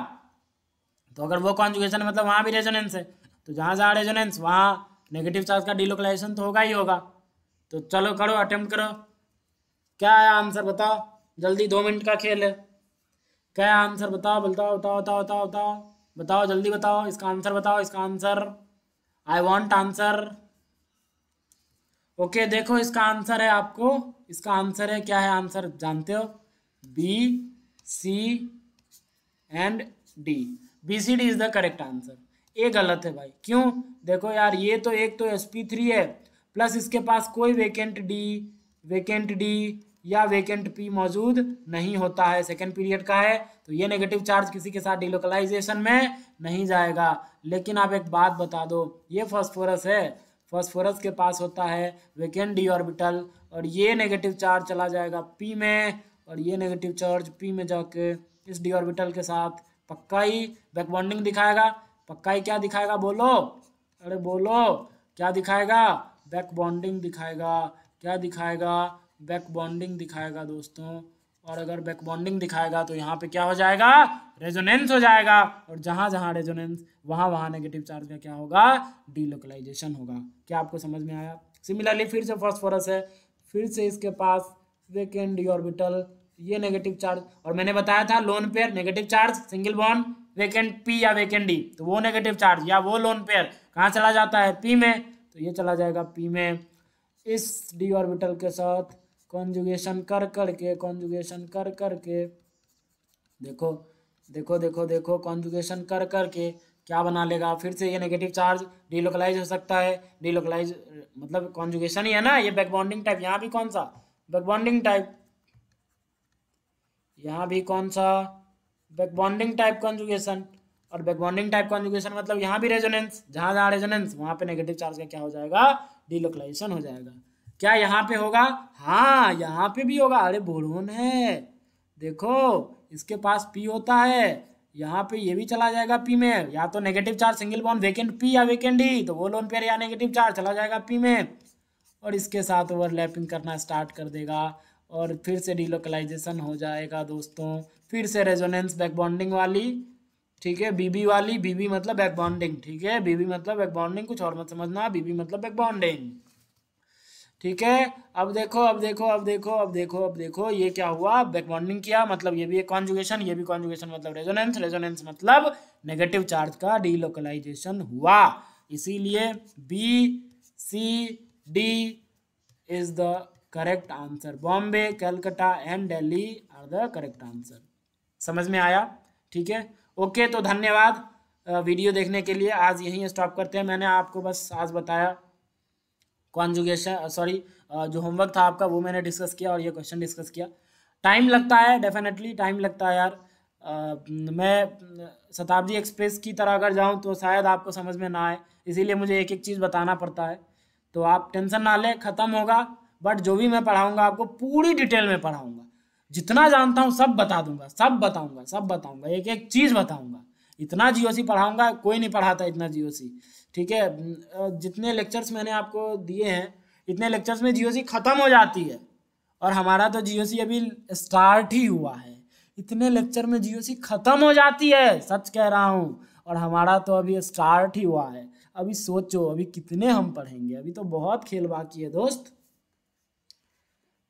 तो अगर वो कॉन्जुगेशन मतलब वहाँ भी रेजोनेंस है, तो जहाँ जहाँ रेजोनेंस वहाँ नेगेटिव चार्ज का डीलोकलाइजेशन तो होगा ही होगा। तो चलो करो, अटेम्प्ट करो, क्या है आंसर बताओ जल्दी, 2 मिनट का खेल है। क्या है आंसर बताओ, बताओ बताओ बताओ बताओ बताओ बताओ, जल्दी बताओ इसका आंसर, बताओ इसका answer, I want answer. Okay, देखो इसका आंसर है, आपको इसका आंसर है, क्या है आंसर जानते हो, B, C and D। BCD is the correct answer. ये गलत है भाई, क्यों, देखो यार, ये तो एक तो sp3 है, प्लस इसके पास कोई वेकेंट D या वेकेंट P मौजूद नहीं होता है, सेकेंड पीरियड का है, तो ये नेगेटिव चार्ज किसी के साथ डीलोकलाइजेशन में नहीं जाएगा। लेकिन आप एक बात बता दो, ये फास्फोरस है, फास्फोरस के पास होता है वेकेंट D ऑर्बिटल, और ये नेगेटिव चार्ज चला जाएगा P में, और ये नेगेटिव चार्ज P में जाके इस D ऑर्बिटल के साथ पक्का ही बैक बॉन्डिंग दिखाएगा। पक्का ही क्या दिखाएगा, बोलो, अरे बोलो, क्या दिखाएगा, बैक बॉन्डिंग दिखाएगा। क्या दिखाएगा, बैक बॉन्डिंग दिखाएगा दोस्तों। और अगर बैक बॉन्डिंग दिखाएगा तो यहाँ पे क्या हो जाएगा, रेजोनेंस हो जाएगा, और जहाँ जहाँ रेजोनेंस वहाँ नेगेटिव चार्ज का क्या होगा, डीलोकलाइजेशन होगा। क्या आपको समझ में आया? सिमिलरली फिर से फास्फोरस है, फिर से इसके पास वेकेंट डी ऑर्बिटल, ये नेगेटिव चार्ज, और मैंने बताया था lone pair negative charge single bond vacant P या वेकेंट डी, तो वो नेगेटिव चार्ज या वो लोन पेयर कहाँ चला जाता है, पी में, तो ये चला जाएगा पी में। इस डी ऑर्बिटल के साथ कॉन्जुगेशन कर करके देखो देखो देखो देखो कॉन्जुगेशन कर करके क्या बना लेगा, फिर से ये नेगेटिव चार्ज डीलोकलाइज हो सकता है। डीलोकलाइज मतलब कॉन्जुगेशन ही है ना, ये बैक बॉन्डिंग टाइप, यहाँ भी कौन सा बैक बॉन्डिंग टाइप, यहाँ भी कौन सा बैक बॉन्डिंग टाइप कॉन्जुगेशन, और बैक बॉन्डिंग टाइप कॉन्जुगेशन मतलब यहाँ भी रेजोनेंस, जहाँ जहाँ रेजोनेंस वहाँ पे नेगेटिव चार्ज का क्या हो जाएगा, डीलोकलाइजेशन हो जाएगा। क्या यहाँ पे होगा? हाँ यहाँ पे भी होगा। अरे बोरोन है, देखो इसके पास पी होता है, यहाँ पे ये भी चला जाएगा पी में, या तो negative charge single bond vacant P या वेकेंट डी, तो वो लोन पेयर या नेगेटिव चार्ज चला जाएगा पी में, और इसके साथ ओवरलैपिंग करना स्टार्ट कर देगा, और फिर से डीलोकलाइजेशन हो जाएगा दोस्तों। फिर से रेजोनेंस बैक बॉन्डिंग वाली, ठीक है, बीबी वाली, बीबी मतलब बैक बॉन्डिंग, ठीक है, बीबी मतलब बैक बॉन्डिंग, कुछ और मत समझना, बीबी मतलब बैक बॉन्डिंग, ठीक है। अब देखो ये क्या हुआ, बैक बॉन्डिंग किया मतलब ये भी एक कॉन्जुगेशन, ये भी कॉन्जुगेशन मतलब रेजोनेंस, रेजोनेंस मतलब नेगेटिव चार्ज का डीलोकलाइजेशन हुआ। इसीलिए B C D is the correct answer. Bombay, Calcutta and Delhi are the correct answer. समझ में आया? ठीक है, ओके, तो धन्यवाद वीडियो देखने के लिए। आज यहीं स्टॉप करते हैं। मैंने आपको बस आज बताया कॉन्जुगेशन, सॉरी जो होमवर्क था आपका वो मैंने डिस्कस किया, और ये क्वेश्चन डिस्कस किया। टाइम लगता है, डेफिनेटली टाइम लगता है यार। मैं शताब्दी एक्सप्रेस की तरह अगर जाऊं तो शायद आपको समझ में ना आए, इसीलिए मुझे एक एक चीज़ बताना पड़ता है। तो आप टेंशन ना लें, ख़त्म होगा, बट जो भी मैं पढ़ाऊँगा आपको पूरी डिटेल में पढ़ाऊँगा, जितना जानता हूँ सब बता दूंगा, सब बताऊँगा, एक एक चीज़ बताऊँगा। इतना जीओसी पढ़ाऊँगा, कोई नहीं पढ़ाता इतना जीओसी, ठीक है। जितने लेक्चर्स मैंने आपको दिए हैं, इतने लेक्चर्स में जीओसी ख़त्म हो जाती है, और हमारा तो जीओसी अभी स्टार्ट ही हुआ है। इतने लेक्चर में जीओसी ख़त्म हो जाती है, सच कह रहा हूँ, और हमारा तो अभी स्टार्ट ही हुआ है। अभी सोचो अभी कितने हम पढ़ेंगे, अभी तो बहुत खेल बाकी है दोस्त।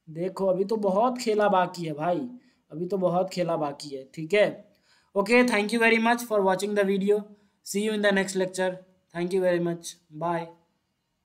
देखो अभी तो बहुत खेला बाकी है भाई, अभी तो बहुत खेला बाकी है, ठीक है। Okay, thank you very much for watching the video, see you in the next lecture, thank you very much, bye.